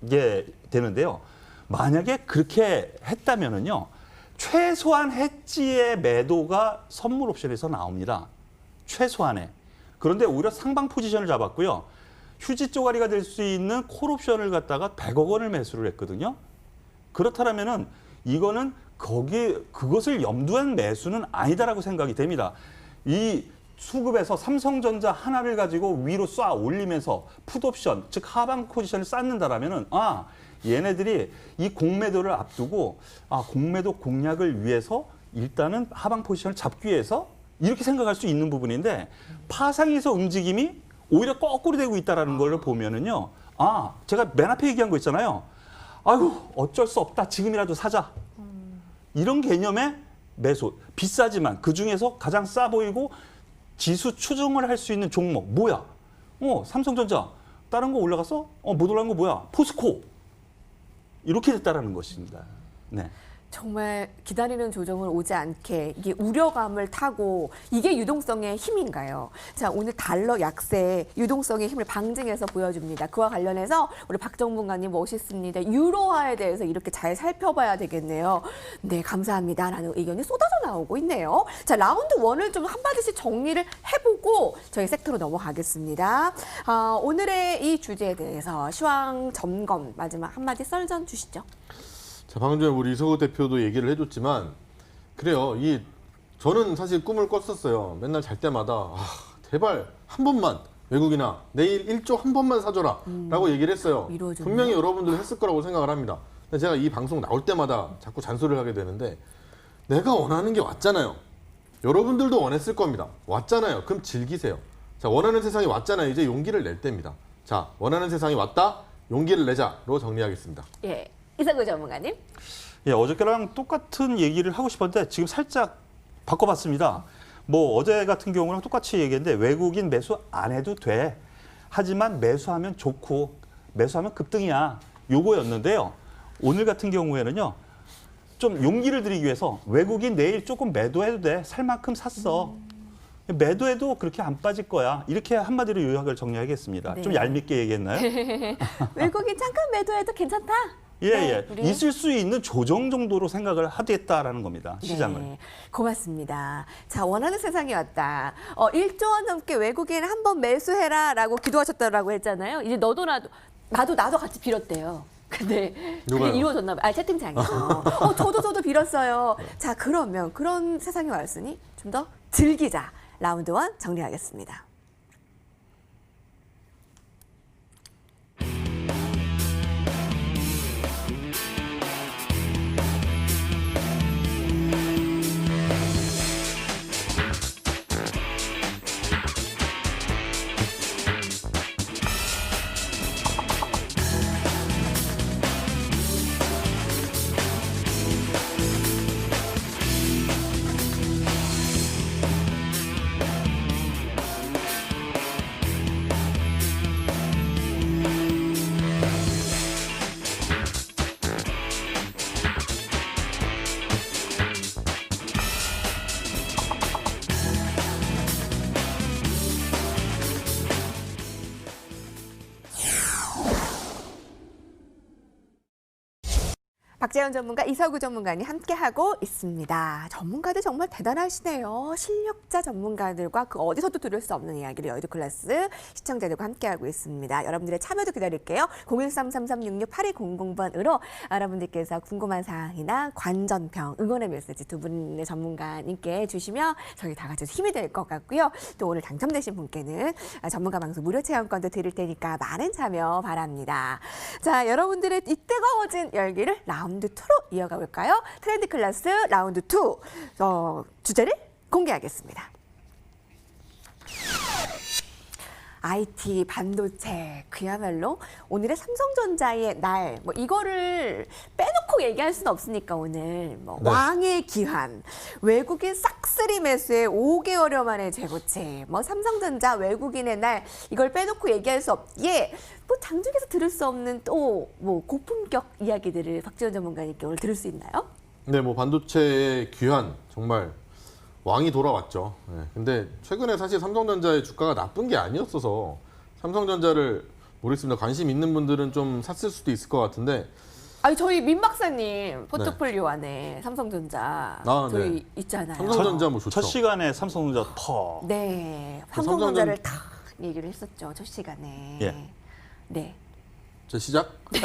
게 되는데요. 만약에 그렇게 했다면은요, 최소한 해지의 매도가 선물 옵션에서 나옵니다. 최소한의. 그런데 오히려 상방 포지션을 잡았고요. 휴지 쪼가리가 될 수 있는 콜 옵션을 갖다가 100억 원을 매수를 했거든요. 그렇다면은 이거는 그것을 염두한 매수는 아니다라고 생각이 됩니다. 이 수급에서 삼성전자 하나를 가지고 위로 쏴 올리면서 풋옵션, 즉 하방 포지션을 쌓는다라면은 얘네들이 이 공매도를 앞두고 공매도 공략을 위해서 일단은 하방 포지션을 잡기 위해서 이렇게 생각할 수 있는 부분인데 파상에서 움직임이 오히려 거꾸로 되고 있다라는 걸 보면은요. 제가 맨 앞에 얘기한 거 있잖아요. 아유, 어쩔 수 없다. 지금이라도 사자. 이런 개념의 매수. 비싸지만 그중에서 가장 싸 보이고 지수 추정을 할 수 있는 종목 뭐야? 삼성전자. 다른 거 올라갔어? 못 올라간 거 뭐야? 포스코. 이렇게 됐다라는 것입니다. 네. 정말 기다리는 조정을 오지 않게 이게 우려감을 타고 이게 유동성의 힘인가요? 자, 오늘 달러 약세 유동성의 힘을 방증해서 보여줍니다. 그와 관련해서 우리 박정분관님 멋있습니다. 유로화에 대해서 이렇게 잘 살펴봐야 되겠네요. 네, 감사합니다라는 의견이 쏟아져 나오고 있네요. 자, 라운드 1을 좀 한마디씩 정리를 해보고 저희 섹터로 넘어가겠습니다. 오늘의 이 주제에 대해서 시황 점검 마지막 한마디 썰전 주시죠. 자, 방금 전에 우리 이석우 대표도 얘기를 해줬지만 그래요. 저는 사실 꿈을 꿨었어요. 맨날 잘 때마다 제발 한 번만 외국이나 내일 1조 한 번만 사줘라 라고 얘기를 했어요. 이루어졌네요. 분명히 여러분들 했을 거라고 생각을 합니다. 근데 제가 이 방송 나올 때마다 자꾸 잔소리를 하게 되는데 내가 원하는 게 왔잖아요. 여러분들도 원했을 겁니다. 왔잖아요. 그럼 즐기세요. 자, 원하는 세상이 왔잖아요. 이제 용기를 낼 때입니다. 자, 원하는 세상이 왔다. 용기를 내자로 정리하겠습니다. 예. 이석우 전문가님. 예, 어저께랑 똑같은 얘기를 하고 싶었는데 지금 살짝 바꿔봤습니다. 어제 같은 경우는 똑같이 얘기했는데 외국인 매수 안 해도 돼. 하지만 매수하면 좋고 매수하면 급등이야. 요거였는데요. 오늘 같은 경우에는요. 좀 용기를 드리기 위해서 외국인 내일 조금 매도해도 돼. 살 만큼 샀어. 매도해도 그렇게 안 빠질 거야. 이렇게 한마디로 요약을 정리하겠습니다. 네. 좀 얄밉게 얘기했나요? 외국인 잠깐 매도해도 괜찮다. 예. 우리. 있을 수 있는 조정 정도로 생각을 하겠다라는 겁니다. 시장을. 네, 고맙습니다. 자, 원하는 세상이 왔다. 1조 원 넘게 외국인 한번 매수해라라고 기도하셨다라고 했잖아요. 이제 나도 같이 빌었대요. 근데 그게 누가요? 이루어졌나 봐요. 채팅창에서. 저도 빌었어요. 자, 그러면 그런 세상이 왔으니 좀 더 즐기자. 라운드 1 정리하겠습니다. 박재현 전문가, 이석우 전문가님 함께하고 있습니다. 전문가들 정말 대단하시네요. 실력자 전문가들과 그 어디서도 들을 수 없는 이야기를 여의도 클래스 시청자들과 함께하고 있습니다. 여러분들의 참여도 기다릴게요. 01333668200번으로 여러분들께서 궁금한 사항이나 관전평, 응원의 메시지 두 분의 전문가님께 주시면 저희 다 같이 힘이 될 것 같고요. 또 오늘 당첨되신 분께는 전문가 방송 무료 체험권도 드릴 테니까 많은 참여 바랍니다. 자, 여러분들의 이 뜨거워진 열기를 라운드 2로 이어가 볼까요? 트렌드 클래스 라운드 2 주제를 공개하겠습니다. IT, 반도체, 그야말로 오늘의 삼성전자의 날, 이거를 빼놓고 얘기할 수는 없으니까 오늘 네. 왕의 기한, 외국인 싹쓸이 매수에 5개월여 만에 재고체, 삼성전자 외국인의 날, 이걸 빼놓고 얘기할 수 없기에 장중에서 들을 수 없는 또 고품격 이야기들을 박지원 전문가님께 오늘 들을 수 있나요? 네, 반도체의 귀환 정말 왕이 돌아왔죠. 네, 근데 최근에 사실 삼성전자의 주가가 나쁜 게 아니었어서 삼성전자를 모르겠습니다. 관심 있는 분들은 좀 샀을 수도 있을 것 같은데. 아니 저희 민 박사님 포트폴리오 안에 삼성전자 저희 네. 있잖아요. 삼성전자 좋죠. 첫 시간에 삼성전자 퍽. 네, 삼성전자를 다 얘기를 했었죠. 첫 시간에. 예. 네. 자, 시작. 네.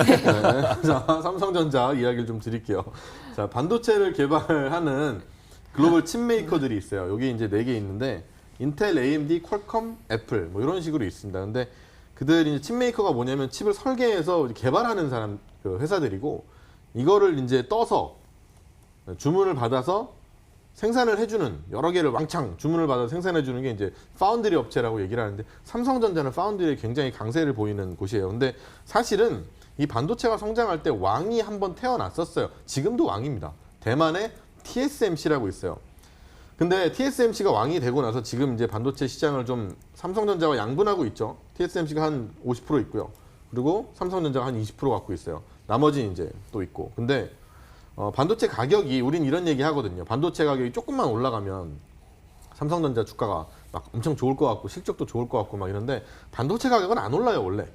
자, 삼성전자 이야기를 좀 드릴게요. 자, 반도체를 개발하는 글로벌 칩 메이커들이 있어요. 여기 이제 4개 있는데 인텔, AMD, 퀄컴, 애플 뭐 이런 식으로 있습니다. 근데 그들이 칩 메이커가 뭐냐면 칩을 설계해서 개발하는 사람 그 회사들이고 이거를 이제 떠서 주문을 받아서 생산을 해주는 여러 개를 왕창 주문을 받아서 생산해주는 게 이제 파운드리 업체라고 얘기를 하는데 삼성전자는 파운드리에 굉장히 강세를 보이는 곳이에요. 근데 사실은 이 반도체가 성장할 때 왕이 한번 태어났었어요. 지금도 왕입니다. 대만의 TSMC라고 있어요. 근데 TSMC가 왕이 되고 나서 지금 이제 반도체 시장을 좀 삼성전자와 양분하고 있죠. TSMC가 한 50% 있고요. 그리고 삼성전자가 한 20% 갖고 있어요. 나머지 이제 또 있고. 근데 반도체 가격이 우린 이런 얘기 하거든요. 반도체 가격이 조금만 올라가면 삼성전자 주가가 막 엄청 좋을 것 같고 실적도 좋을 것 같고 막 이런데 반도체 가격은 안 올라요 원래.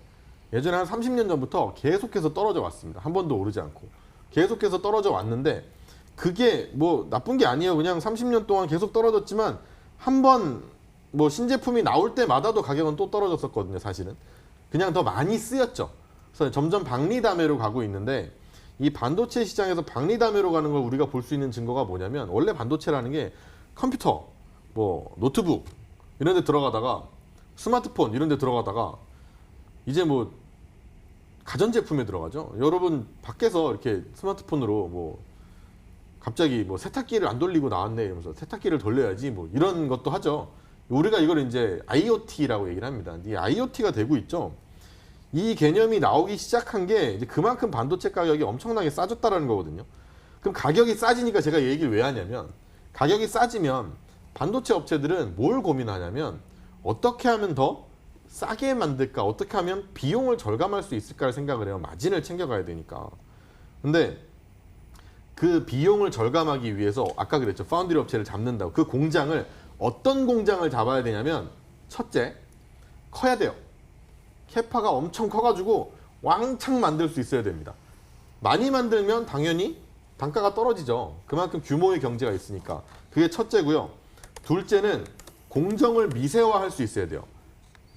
예전에 한 30년 전부터 계속해서 떨어져 왔습니다. 한 번도 오르지 않고. 계속해서 떨어져 왔는데 그게 뭐 나쁜 게 아니에요. 그냥 30년 동안 계속 떨어졌지만 한 번 뭐 신제품이 나올 때마다도 가격은 또 떨어졌었거든요. 사실은. 그냥 더 많이 쓰였죠. 그래서 점점 박리담회로 가고 있는데 이 반도체 시장에서 박리담회로 가는 걸 우리가 볼 수 있는 증거가 뭐냐면 원래 반도체라는 게 컴퓨터, 뭐 노트북 이런 데 들어가다가 스마트폰 이런 데 들어가다가 이제 뭐 가전제품에 들어가죠. 여러분 밖에서 이렇게 스마트폰으로 뭐 갑자기 뭐 세탁기를 안 돌리고 나왔네 이러면서 세탁기를 돌려야지 뭐 이런 것도 하죠. 우리가 이걸 이제 IoT라고 얘기를 합니다. 이 IoT가 되고 있죠. 이 개념이 나오기 시작한 게 이제 그만큼 반도체 가격이 엄청나게 싸졌다라는 거거든요. 그럼 가격이 싸지니까 제가 이 얘기를 왜 하냐면 가격이 싸지면 반도체 업체들은 뭘 고민하냐면 어떻게 하면 더 싸게 만들까? 어떻게 하면 비용을 절감할 수 있을까를 생각을 해요. 마진을 챙겨가야 되니까. 근데 그 비용을 절감하기 위해서 아까 그랬죠. 파운드리 업체를 잡는다고. 그 공장을 어떤 공장을 잡아야 되냐면 첫째, 커야 돼요. 캐파가 엄청 커가지고 왕창 만들 수 있어야 됩니다. 많이 만들면 당연히 단가가 떨어지죠. 그만큼 규모의 경제가 있으니까. 그게 첫째고요. 둘째는 공정을 미세화할 수 있어야 돼요.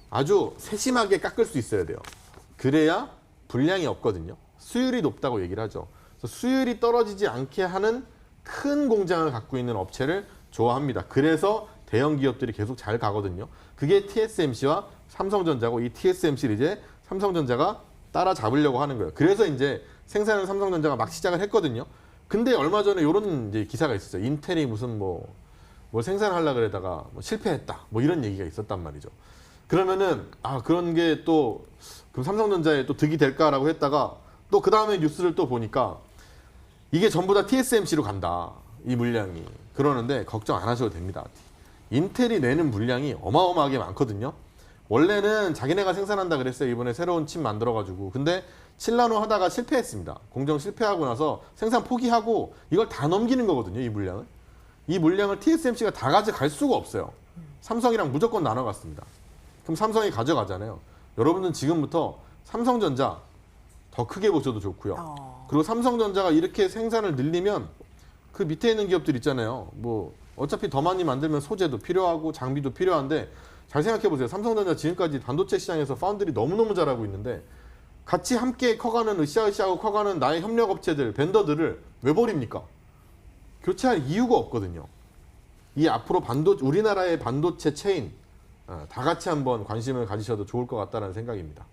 아주 세심하게 깎을 수 있어야 돼요. 그래야 불량이 없거든요. 수율이 높다고 얘기를 하죠. 그래서 수율이 떨어지지 않게 하는 큰 공장을 갖고 있는 업체를 좋아합니다. 그래서 대형 기업들이 계속 잘 가거든요. 그게 TSMC와 삼성전자고 이 TSMC를 이제 삼성전자가 따라잡으려고 하는 거예요. 그래서 이제 생산을 삼성전자가 막 시작을 했거든요. 근데 얼마 전에 이런 이제 기사가 있었어요. 인텔이 무슨 뭘 생산하려고 그러다가 뭐 실패했다. 뭐 이런 얘기가 있었단 말이죠. 그러면은 그런 게 또 그럼 삼성전자에 또 득이 될까라고 했다가 또 그 다음에 뉴스를 또 보니까 이게 전부 다 TSMC로 간다. 이 물량이. 그러는데 걱정 안 하셔도 됩니다. 인텔이 내는 물량이 어마어마하게 많거든요. 원래는 자기네가 생산한다 그랬어요. 이번에 새로운 칩 만들어가지고. 근데 7나노 하다가 실패했습니다. 공정 실패하고 나서 생산 포기하고 이걸 다 넘기는 거거든요. 이 물량을. 이 물량을 TSMC가 다 가져갈 수가 없어요. 삼성이랑 무조건 나눠갔습니다. 그럼 삼성이 가져가잖아요. 여러분은 지금부터 삼성전자 더 크게 보셔도 좋고요. 그리고 삼성전자가 이렇게 생산을 늘리면 그 밑에 있는 기업들 있잖아요. 뭐 어차피 더 많이 만들면 소재도 필요하고 장비도 필요한데 잘 생각해 보세요. 삼성전자 지금까지 반도체 시장에서 파운드리 너무너무 잘하고 있는데 같이 함께 커가는 으쌰으쌰하고 커가는 나의 협력업체들, 벤더들을 왜 버립니까? 교체할 이유가 없거든요. 이 앞으로 우리나라의 반도체 체인 다 같이 한번 관심을 가지셔도 좋을 것 같다는 생각입니다.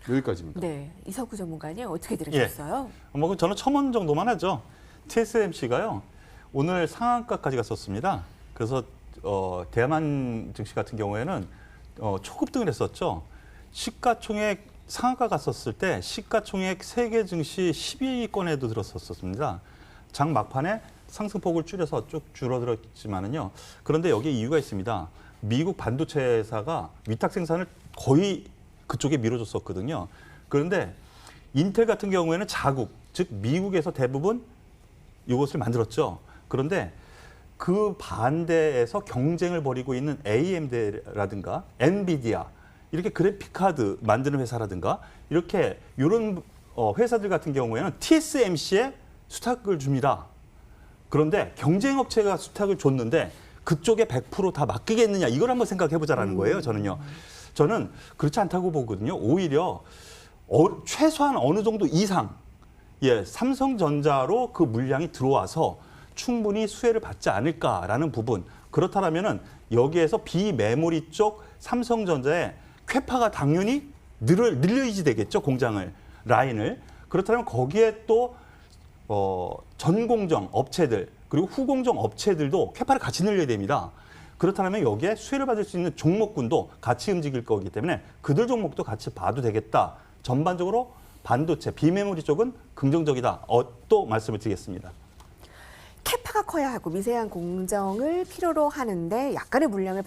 여기까지입니다. 네, 이석구 전문가님 어떻게 들으셨어요? 뭐 저는 첨언 정도만 하죠. TSMC가요 오늘 상한가까지 갔었습니다. 그래서 대만 증시 같은 경우에는 초급등을 했었죠. 시가총액 상한가 갔었을 때 시가총액 세계 증시 10위권에도 들었었습니다. 장 막판에 상승폭을 줄여서 쭉 줄어들었지만은요. 그런데 여기에 이유가 있습니다. 미국 반도체 회사가 위탁 생산을 거의 그쪽에 밀어줬었거든요. 그런데 인텔 같은 경우에는 자국, 즉 미국에서 대부분 이것을 만들었죠. 그런데 그 반대에서 경쟁을 벌이고 있는 AMD라든가 엔비디아 이렇게 그래픽 카드 만드는 회사라든가 이렇게 이런 회사들 같은 경우에는 TSMC에 수탁을 줍니다. 그런데 경쟁 업체가 수탁을 줬는데 그쪽에 100% 다 맡기겠느냐 이걸 한번 생각해 보자라는 거예요. 저는 그렇지 않다고 보거든요. 오히려 최소한 어느 정도 이상 삼성전자로 그 물량이 들어와서 충분히 수혜를 받지 않을까라는 부분 그렇다면은 여기에서 비메모리 쪽 삼성전자의 쾌파가 당연히 늘려야지 되겠죠. 공장을, 라인을. 그렇다면 거기에 또 전공정 업체들 그리고 후공정 업체들도 쾌파를 같이 늘려야 됩니다. 그렇다면 여기에 수혜를 받을 수 있는 종목군도 같이 움직일 거기 때문에 그들 종목도 같이 봐도 되겠다. 전반적으로 반도체, 비메모리 쪽은 긍정적이다. 또 말씀을 드리겠습니다. 캐파가 커야 하고 미세한 공정을 필요로 하는데 약간의 물량을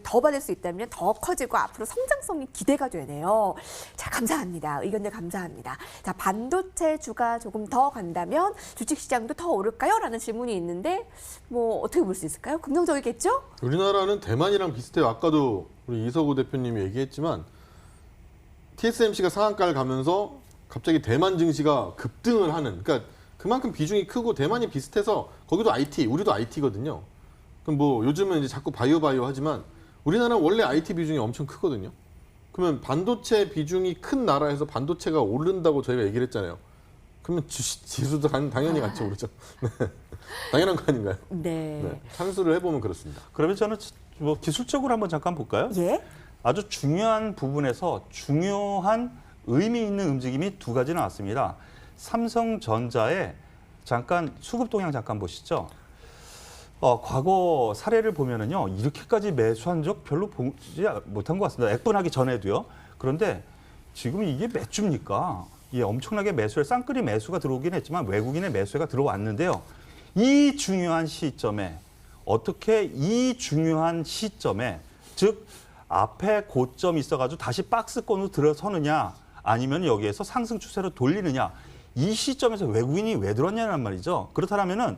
더 받을 수 있다면 더 커지고 앞으로 성장성이 기대가 되네요. 자, 감사합니다. 의견들 감사합니다. 자, 반도체주가 조금 더 간다면 주식시장도 더 오를까요? 라는 질문이 있는데 뭐 어떻게 볼 수 있을까요? 긍정적이겠죠? 우리나라는 대만이랑 비슷해요. 아까도 우리 이석우 대표님이 얘기했지만 TSMC가 상한가를 가면서 갑자기 대만 증시가 급등을 하는, 그러니까 그만큼 비중이 크고 대만이 비슷해서 거기도 IT, 우리도 IT거든요. 그럼 뭐 요즘은 이제 자꾸 바이오 하지만 우리나라는 원래 IT 비중이 엄청 크거든요. 그러면 반도체 비중이 큰 나라에서 반도체가 오른다고 저희가 얘기를 했잖아요. 그러면 지수도 당연히 같이 오르죠. 네. 당연한 거 아닌가요? 네. 네. 산수를 해보면 그렇습니다. 그러면 저는 뭐 기술적으로 한번 잠깐 볼까요? 예. 아주 중요한 부분에서 중요한 의미 있는 움직임이 두 가지 나왔습니다. 삼성전자의 잠깐 수급 동향 잠깐 보시죠. 과거 사례를 보면은요 이렇게까지 매수한 적 별로 보지 못한 것 같습니다. 액분하기 전에도요. 그런데 지금 이게 몇 주입니까? 예, 엄청나게 쌍끌이 매수가 들어오긴 했지만 외국인의 매수가 들어왔는데요. 이 중요한 시점에 즉 앞에 고점이 있어가지고 다시 박스권으로 들어서느냐 아니면 여기에서 상승 추세로 돌리느냐 이 시점에서 외국인이 왜 들어왔냐는 말이죠. 그렇다면은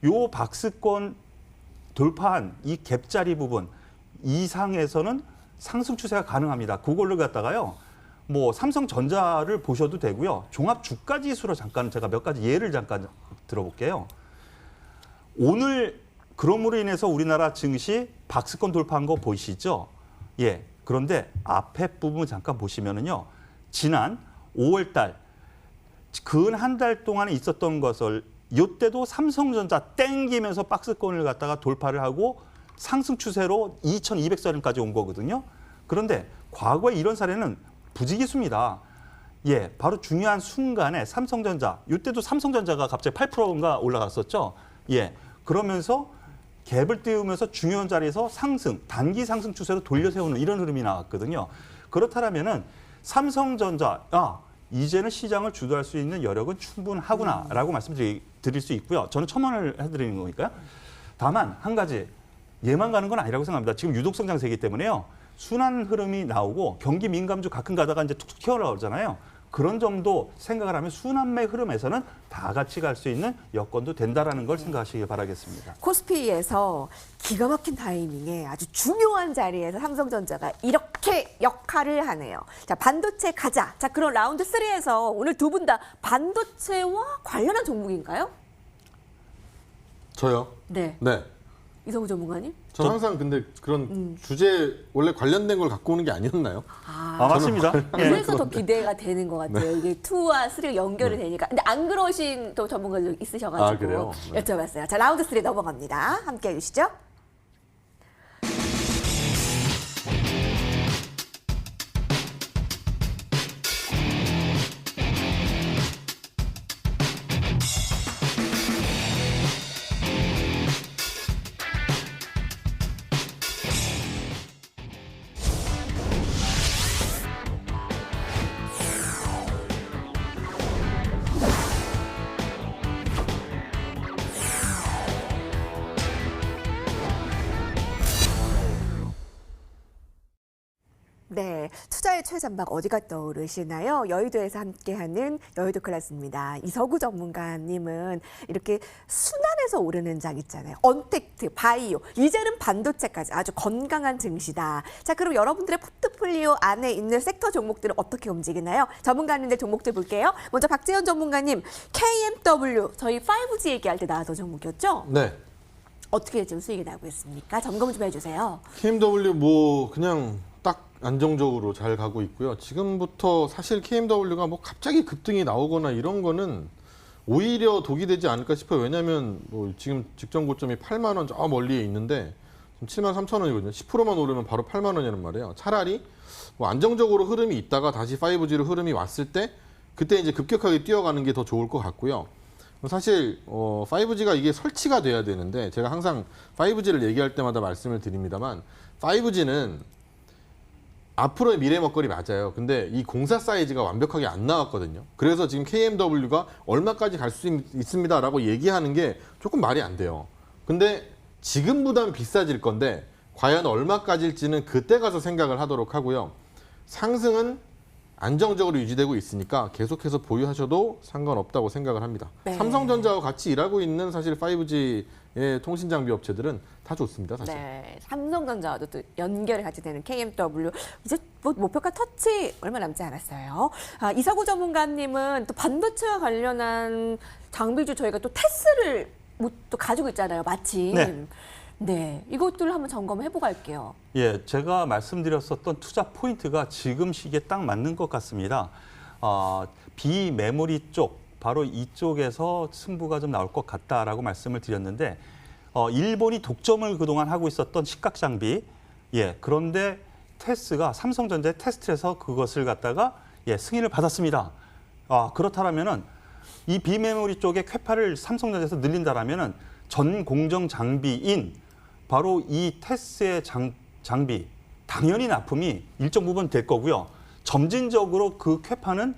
요 박스권 돌파한 이 갭자리 부분 이상에서는 상승 추세가 가능합니다. 그걸로 갖다가요. 뭐 삼성전자를 보셔도 되고요. 종합 주가 지수로 잠깐 제가 몇 가지 예를 잠깐 들어볼게요. 오늘 그럼으로 인해서 우리나라 증시 박스권 돌파한 거 보이시죠? 예. 그런데 앞에 부분 잠깐 보시면은요. 지난 5월 달 근 한 달 동안에 있었던 것을 이때도 삼성전자 땡기면서 박스권을 갖다가 돌파를 하고 상승 추세로 2200선까지 온 거거든요. 그런데 과거에 이런 사례는 부지기수입니다. 예, 바로 중요한 순간에 삼성전자, 이때도 삼성전자가 갑자기 8%인가 올라갔었죠. 예, 그러면서 갭을 띄우면서 중요한 자리에서 단기 상승 추세로 돌려 세우는 이런 흐름이 나왔거든요. 그렇다면은 삼성전자, 이제는 시장을 주도할 수 있는 여력은 충분하구나라고 말씀드릴 수 있고요. 저는 첨언을 해드리는 거니까요. 다만 한 가지 예만 가는 건 아니라고 생각합니다. 지금 유독성 장세이기 때문에요. 순환 흐름이 나오고 경기 민감주 가끔 가다가 이제 툭툭 튀어나오잖아요. 그런 점도 생각을 하면 순환매 흐름에서는 다 같이 갈 수 있는 여건도 된다라는 걸 생각하시길 바라겠습니다. 코스피에서 기가 막힌 타이밍에 아주 중요한 자리에서 삼성전자가 이렇게 역할을 하네요. 자, 반도체 가자. 자, 그럼 라운드 3에서 오늘 두 분 다 반도체와 관련한 종목인가요? 저요? 네. 네. 이성우 전문가님? 저 항상 근데 그런 주제 원래 관련된 걸 갖고 오는 게 아니었나요? 맞습니다. 그래서 더 기대가 되는 것 같아요. 이게 2와 3가 연결이 되니까. 근데 안 그러신 또 전문가들 있으셔가지고 그래요? 네. 여쭤봤어요. 자, 라운드 3 넘어갑니다. 함께 해주시죠. 네, 투자의 최전방 어디가 떠오르시나요? 여의도에서 함께하는 여의도 클래스입니다. 이석우 전문가님은 이렇게 순환해서 오르는 장 있잖아요. 언택트, 바이오, 이제는 반도체까지 아주 건강한 증시다. 자, 그럼 여러분들의 포트폴리오 안에 있는 섹터 종목들은 어떻게 움직이나요? 전문가님들 종목들 볼게요. 먼저 박재현 전문가님, KMW, 저희 5G 얘기할 때 나왔던 종목이었죠? 네. 어떻게 지금 수익이 나고 있습니까? 점검 좀 해주세요. KMW 뭐 그냥 딱 안정적으로 잘 가고 있고요. 지금부터 사실 KMW가 뭐 갑자기 급등이 나오거나 이런 거는 오히려 독이 되지 않을까 싶어요. 왜냐하면 뭐 지금 직전 고점이 8만 원 저 멀리에 있는데 지금 73,000원이거든요. 10%만 오르면 바로 8만 원이라는 말이에요. 차라리 뭐 안정적으로 흐름이 있다가 다시 5G로 흐름이 왔을 때 그때 이제 급격하게 뛰어가는 게 더 좋을 것 같고요. 사실 5G가 이게 설치가 돼야 되는데 제가 항상 5G를 얘기할 때마다 말씀을 드립니다만 5G는 앞으로의 미래 먹거리 맞아요. 근데 이 공사 사이즈가 완벽하게 안 나왔거든요. 그래서 지금 KMW가 얼마까지 갈 수 있습니다라고 얘기하는 게 조금 말이 안 돼요. 근데 지금보다는 비싸질 건데 과연 얼마까지일지는 그때 가서 생각을 하도록 하고요. 상승은 안정적으로 유지되고 있으니까 계속해서 보유하셔도 상관없다고 생각을 합니다. 네. 삼성전자와 같이 일하고 있는 사실 5G의 통신장비 업체들은 다 좋습니다. 사실. 네, 삼성전자와도 또 연결이 같이 되는 KMW. 이제 뭐 목표가 터치 얼마 남지 않았어요. 이사구 전문가님은 또 반도체와 관련한 장비주 저희가 또 테스를 또 가지고 있잖아요. 마침. 네. 네, 이것들을 한번 점검해보고 갈게요. 예, 제가 말씀드렸었던 투자 포인트가 지금 시기에 딱 맞는 것 같습니다. 비메모리 쪽, 바로 이쪽에서 승부가 좀 나올 것 같다라고 말씀을 드렸는데 일본이 독점을 그동안 하고 있었던 시각 장비, 예, 그런데 테스가 삼성전자의 테스트에서 그것을 갖다가 승인을 받았습니다. 그렇다면은 이 비메모리 쪽의 쾌파를 삼성전자에서 늘린다라면은 전 공정 장비인 바로 이 테스의 장비 당연히 납품이 일정 부분 될 거고요. 점진적으로 그 쾌파는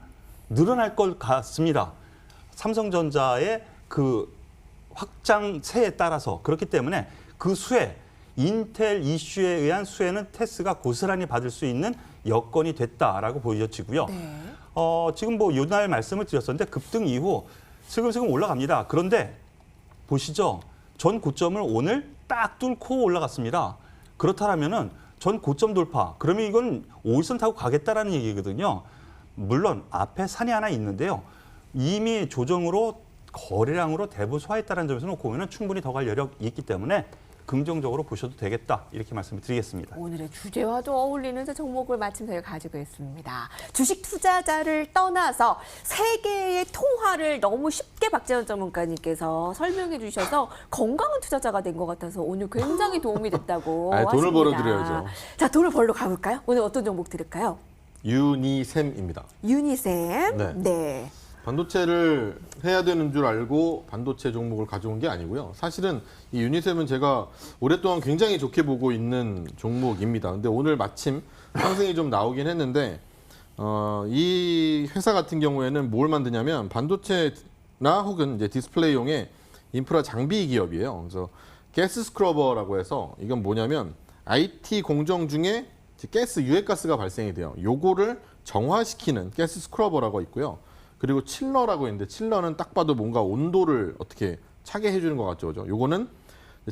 늘어날 것 같습니다. 삼성전자의 그 확장세에 따라서 그렇기 때문에 그 수혜, 인텔 이슈에 의한 수혜는 테스가 고스란히 받을 수 있는 여건이 됐다라고 보여지고요. 네. 지금 뭐 요날 말씀을 드렸었는데 급등 이후 슬금슬금 올라갑니다. 그런데 보시죠. 전 고점을 오늘 딱 뚫고 올라갔습니다. 그렇다면은 전 고점 돌파. 그러면 이건 5일선 타고 가겠다라는 얘기거든요. 물론 앞에 산이 하나 있는데요. 이미 조정으로 거래량으로 대부 소화했다는 점에서 놓고 보면 충분히 더 갈 여력이 있기 때문에 긍정적으로 보셔도 되겠다. 이렇게 말씀을 드리겠습니다. 오늘의 주제와도 어울리는 종목을 마침 저희가 가지고 있습니다. 주식 투자자를 떠나서 세계의 통화를 너무 쉽게 박재원 전문가님께서 설명해 주셔서 건강한 투자자가 된 것 같아서 오늘 굉장히 도움이 됐다고 하십니다. 돈을 벌어드려야죠. 자, 돈을 벌러 가볼까요? 오늘 어떤 종목 드릴까요? 유니셈입니다. 유니셈. 네. 네. 반도체를 해야 되는 줄 알고 반도체 종목을 가져온 게 아니고요. 사실은 이 유니셈은 제가 오랫동안 굉장히 좋게 보고 있는 종목입니다. 근데 오늘 마침 상승이 좀 나오긴 했는데 이 회사 같은 경우에는 뭘 만드냐면 반도체나 혹은 이제 디스플레이용의 인프라 장비 기업이에요. 그래서 가스 스크러버라고 해서 이건 뭐냐면 IT 공정 중에 가스 유해가스가 발생이 돼요. 요거를 정화시키는 가스 스크러버라고 있고요. 그리고 칠러라고 있는데 칠러는 딱 봐도 뭔가 온도를 어떻게 차게 해주는 것 같죠. 그죠? 요거는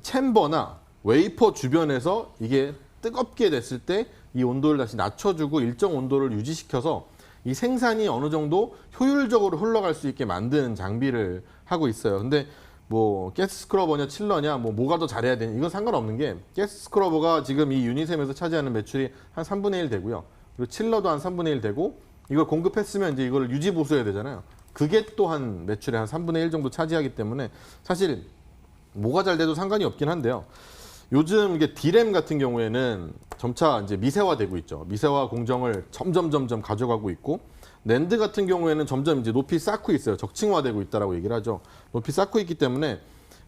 챔버나 웨이퍼 주변에서 이게 뜨겁게 됐을 때 이 온도를 다시 낮춰주고 일정 온도를 유지시켜서 이 생산이 어느 정도 효율적으로 흘러갈 수 있게 만드는 장비를 하고 있어요. 근데 뭐 가스 스크러버냐 칠러냐 뭐가 더 잘해야 되냐 이건 상관없는 게 가스 스크러버가 지금 이 유니셈에서 차지하는 매출이 한 3분의 1 되고요. 그리고 칠러도 한 3분의 1 되고 이걸 공급했으면 이제 이걸 유지 보수해야 되잖아요. 그게 또한 매출의 한 3분의 1 정도 차지하기 때문에 사실 뭐가 잘 돼도 상관이 없긴 한데요. 요즘 이게 디램 같은 경우에는 점차 이제 미세화되고 있죠. 미세화 공정을 점점 가져가고 있고 낸드 같은 경우에는 점점 이제 높이 쌓고 있어요. 적층화되고 있다라고 얘기를 하죠. 높이 쌓고 있기 때문에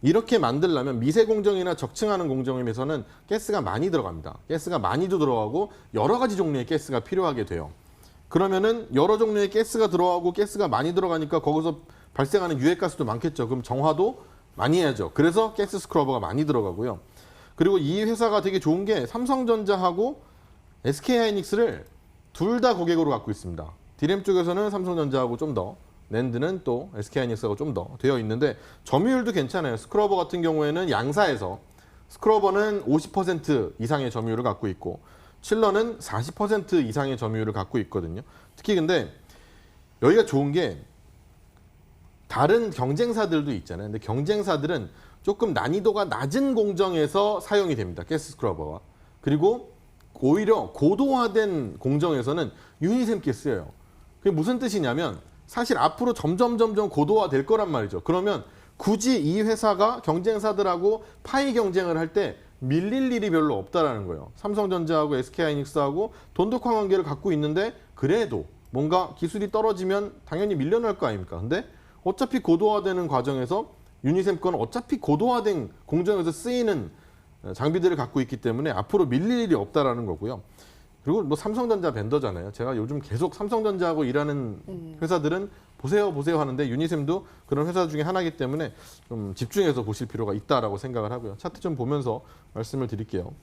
이렇게 만들려면 미세 공정이나 적층하는 공정임에서는 가스가 많이 들어갑니다. 가스가 많이도 들어가고 여러 가지 종류의 가스가 필요하게 돼요. 그러면은 여러 종류의 가스가 들어가고 가스가 많이 들어가니까 거기서 발생하는 유해가스도 많겠죠. 그럼 정화도 많이 해야죠. 그래서 가스 스크러버가 많이 들어가고요. 그리고 이 회사가 되게 좋은 게 삼성전자하고 SK하이닉스를 둘 다 고객으로 갖고 있습니다. 디램 쪽에서는 삼성전자하고 좀 더, 낸드는 또 SK하이닉스하고 좀 더 되어 있는데 점유율도 괜찮아요. 스크러버 같은 경우에는 양사에서 스크러버는 50% 이상의 점유율을 갖고 있고 칠러는 40% 이상의 점유율을 갖고 있거든요. 특히 근데 여기가 좋은 게 다른 경쟁사들도 있잖아요. 근데 경쟁사들은 조금 난이도가 낮은 공정에서 사용이 됩니다. 가스 스크러버와. 그리고 오히려 고도화된 공정에서는 유니셈 가스예요. 그게 무슨 뜻이냐면 사실 앞으로 점점 고도화될 거란 말이죠. 그러면 굳이 이 회사가 경쟁사들하고 파이 경쟁을 할 때 밀릴 일이 별로 없다라는 거예요. 삼성전자하고 SK하이닉스하고 돈독한 관계를 갖고 있는데 그래도 뭔가 기술이 떨어지면 당연히 밀려날 거 아닙니까? 근데 어차피 고도화되는 과정에서 유니셈 거는 어차피 고도화된 공정에서 쓰이는 장비들을 갖고 있기 때문에 앞으로 밀릴 일이 없다라는 거고요. 그리고 뭐 삼성전자 벤더잖아요. 제가 요즘 계속 삼성전자하고 일하는 회사들은 보세요 하는데 유니셈도 그런 회사 중에 하나이기 때문에 좀 집중해서 보실 필요가 있다라고 생각을 하고요. 차트 좀 보면서 말씀을 드릴게요.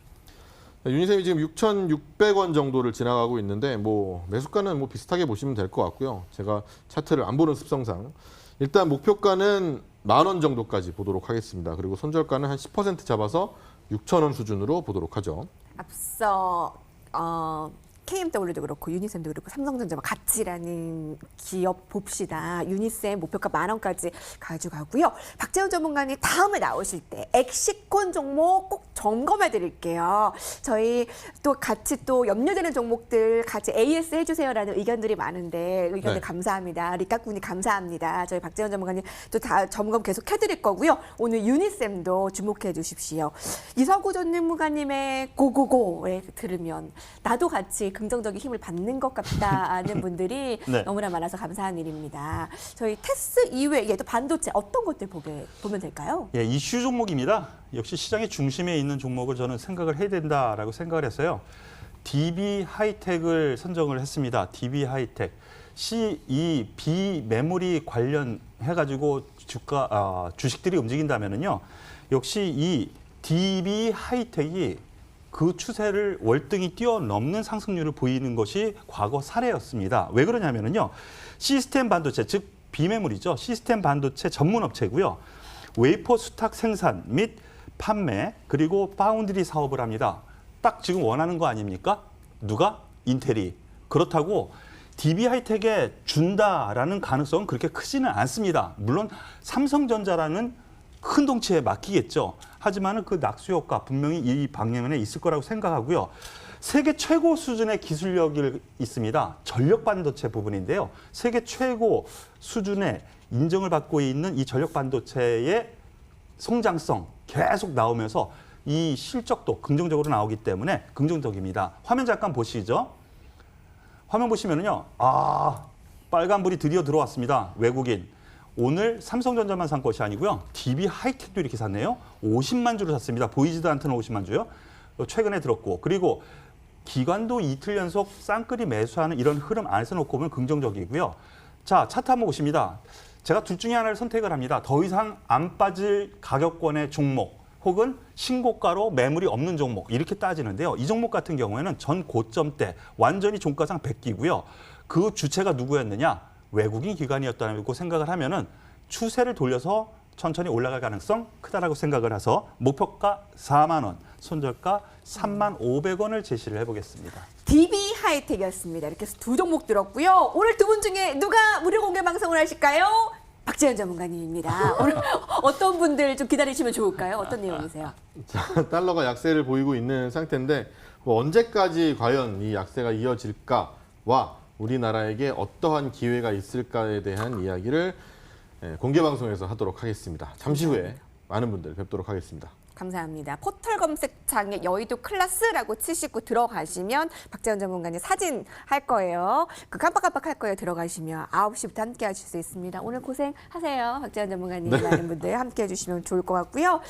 유니셈이 지금 6,600원 정도를 지나가고 있는데 뭐 매수가는 뭐 비슷하게 보시면 될 것 같고요. 제가 차트를 안 보는 습성상 일단 목표가는 10,000원 정도까지 보도록 하겠습니다. 그리고 손절가는 한 10% 잡아서 6,000원 수준으로 보도록 하죠. 앞서 KMW도 그렇고 유니셈도 그렇고 삼성전자와 같이라는 기업 봅시다. 유니셈 목표가 10,000원까지 가져가고요. 박재원 전문가님 다음에 나오실 때 엑시콘 종목 꼭 점검해 드릴게요. 저희 또 같이 또 염려되는 종목들 같이 AS 해주세요라는 의견들이 많은데 의견들 네. 감사합니다. 리카군이 감사합니다. 저희 박재원 전문가님 또 다 점검 계속 해드릴 거고요. 오늘 유니셈도 주목해 주십시오. 이서구 전문가님의 고고고에 들으면 나도 같이 긍정적인 힘을 받는 것 같다는 분들이 네. 너무나 많아서 감사한 일입니다. 저희 테스 이외에 또 반도체 어떤 것들 보면 될까요? 예, 이슈 종목입니다. 역시 시장의 중심에 있는 종목을 저는 생각을 해야 된다라고 생각을 했어요. DB 하이텍을 선정을 했습니다. DB 하이텍. 이 비메모리 관련해가지고 주식들이 움직인다면은요. 역시 이 DB 하이텍이 그 추세를 월등히 뛰어넘는 상승률을 보이는 것이 과거 사례였습니다. 왜 그러냐면요. 시스템 반도체, 즉 비메모리죠. 시스템 반도체 전문 업체고요. 웨이퍼 수탁 생산 및 판매 그리고 파운드리 사업을 합니다. 딱 지금 원하는 거 아닙니까? 누가? 인텔이. 그렇다고 DB 하이텍에 준다라는 가능성은 그렇게 크지는 않습니다. 물론 삼성전자라는 큰 덩치에 맡기겠죠. 하지만 그 낙수 효과 분명히 이 방향에 있을 거라고 생각하고요. 세계 최고 수준의 기술력이 있습니다. 전력 반도체 부분인데요. 세계 최고 수준의 인정을 받고 있는 이 전력 반도체의 성장성 계속 나오면서 이 실적도 긍정적으로 나오기 때문에 긍정적입니다. 화면 잠깐 보시죠. 화면 보시면은요. 빨간불이 드디어 들어왔습니다. 외국인. 오늘 삼성전자만 산 것이 아니고요. DB 하이텍도 이렇게 샀네요. 50만 주를 샀습니다. 보이지도 않던 50만 주요. 최근에 들었고. 그리고 기관도 이틀 연속 쌍끌이 매수하는 이런 흐름 안에서 놓고 보면 긍정적이고요. 자, 차트 한번 보십니다. 제가 둘 중에 하나를 선택을 합니다. 더 이상 안 빠질 가격권의 종목 혹은 신고가로 매물이 없는 종목 이렇게 따지는데요. 이 종목 같은 경우에는 전 고점 때 완전히 종가상 백기고요. 그 주체가 누구였느냐? 외국인 기관이었다고 생각을 하면은 추세를 돌려서 천천히 올라갈 가능성 크다라고 생각을 해서 목표가 4만 원, 손절가 3,500원을 제시를 해보겠습니다. DB 하이텍이었습니다. 이렇게 해서 두 종목 들었고요. 오늘 두 분 중에 누가 무료 공개 방송을 하실까요? 박재현 전문가님입니다. 오늘 어떤 분들 좀 기다리시면 좋을까요? 어떤 내용이세요? 자, 달러가 약세를 보이고 있는 상태인데 뭐 언제까지 과연 이 약세가 이어질까와 우리나라에게 어떠한 기회가 있을까에 대한 이야기를 공개 방송에서 하도록 하겠습니다. 잠시 후에 많은 분들 뵙도록 하겠습니다. 감사합니다. 포털 검색창에 여의도 클래스라고 치시고 들어가시면 박재원 전문가님 사진 할 거예요. 그 깜빡깜빡 할 거예요. 들어가시면 9시부터 함께 하실 수 있습니다. 오늘 고생하세요. 박재원 전문가님 많은 분들 함께 해주시면 좋을 것 같고요.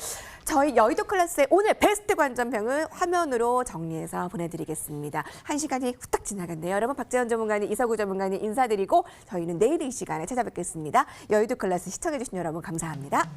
저희 여의도 클래스의 오늘 베스트 관전평을 화면으로 정리해서 보내드리겠습니다. 1시간이 후딱 지나갔네요. 여러분 박재원 전문가님, 이서구 전문가님 인사드리고 저희는 내일 이 시간에 찾아뵙겠습니다. 여의도 클래스 시청해주신 여러분 감사합니다.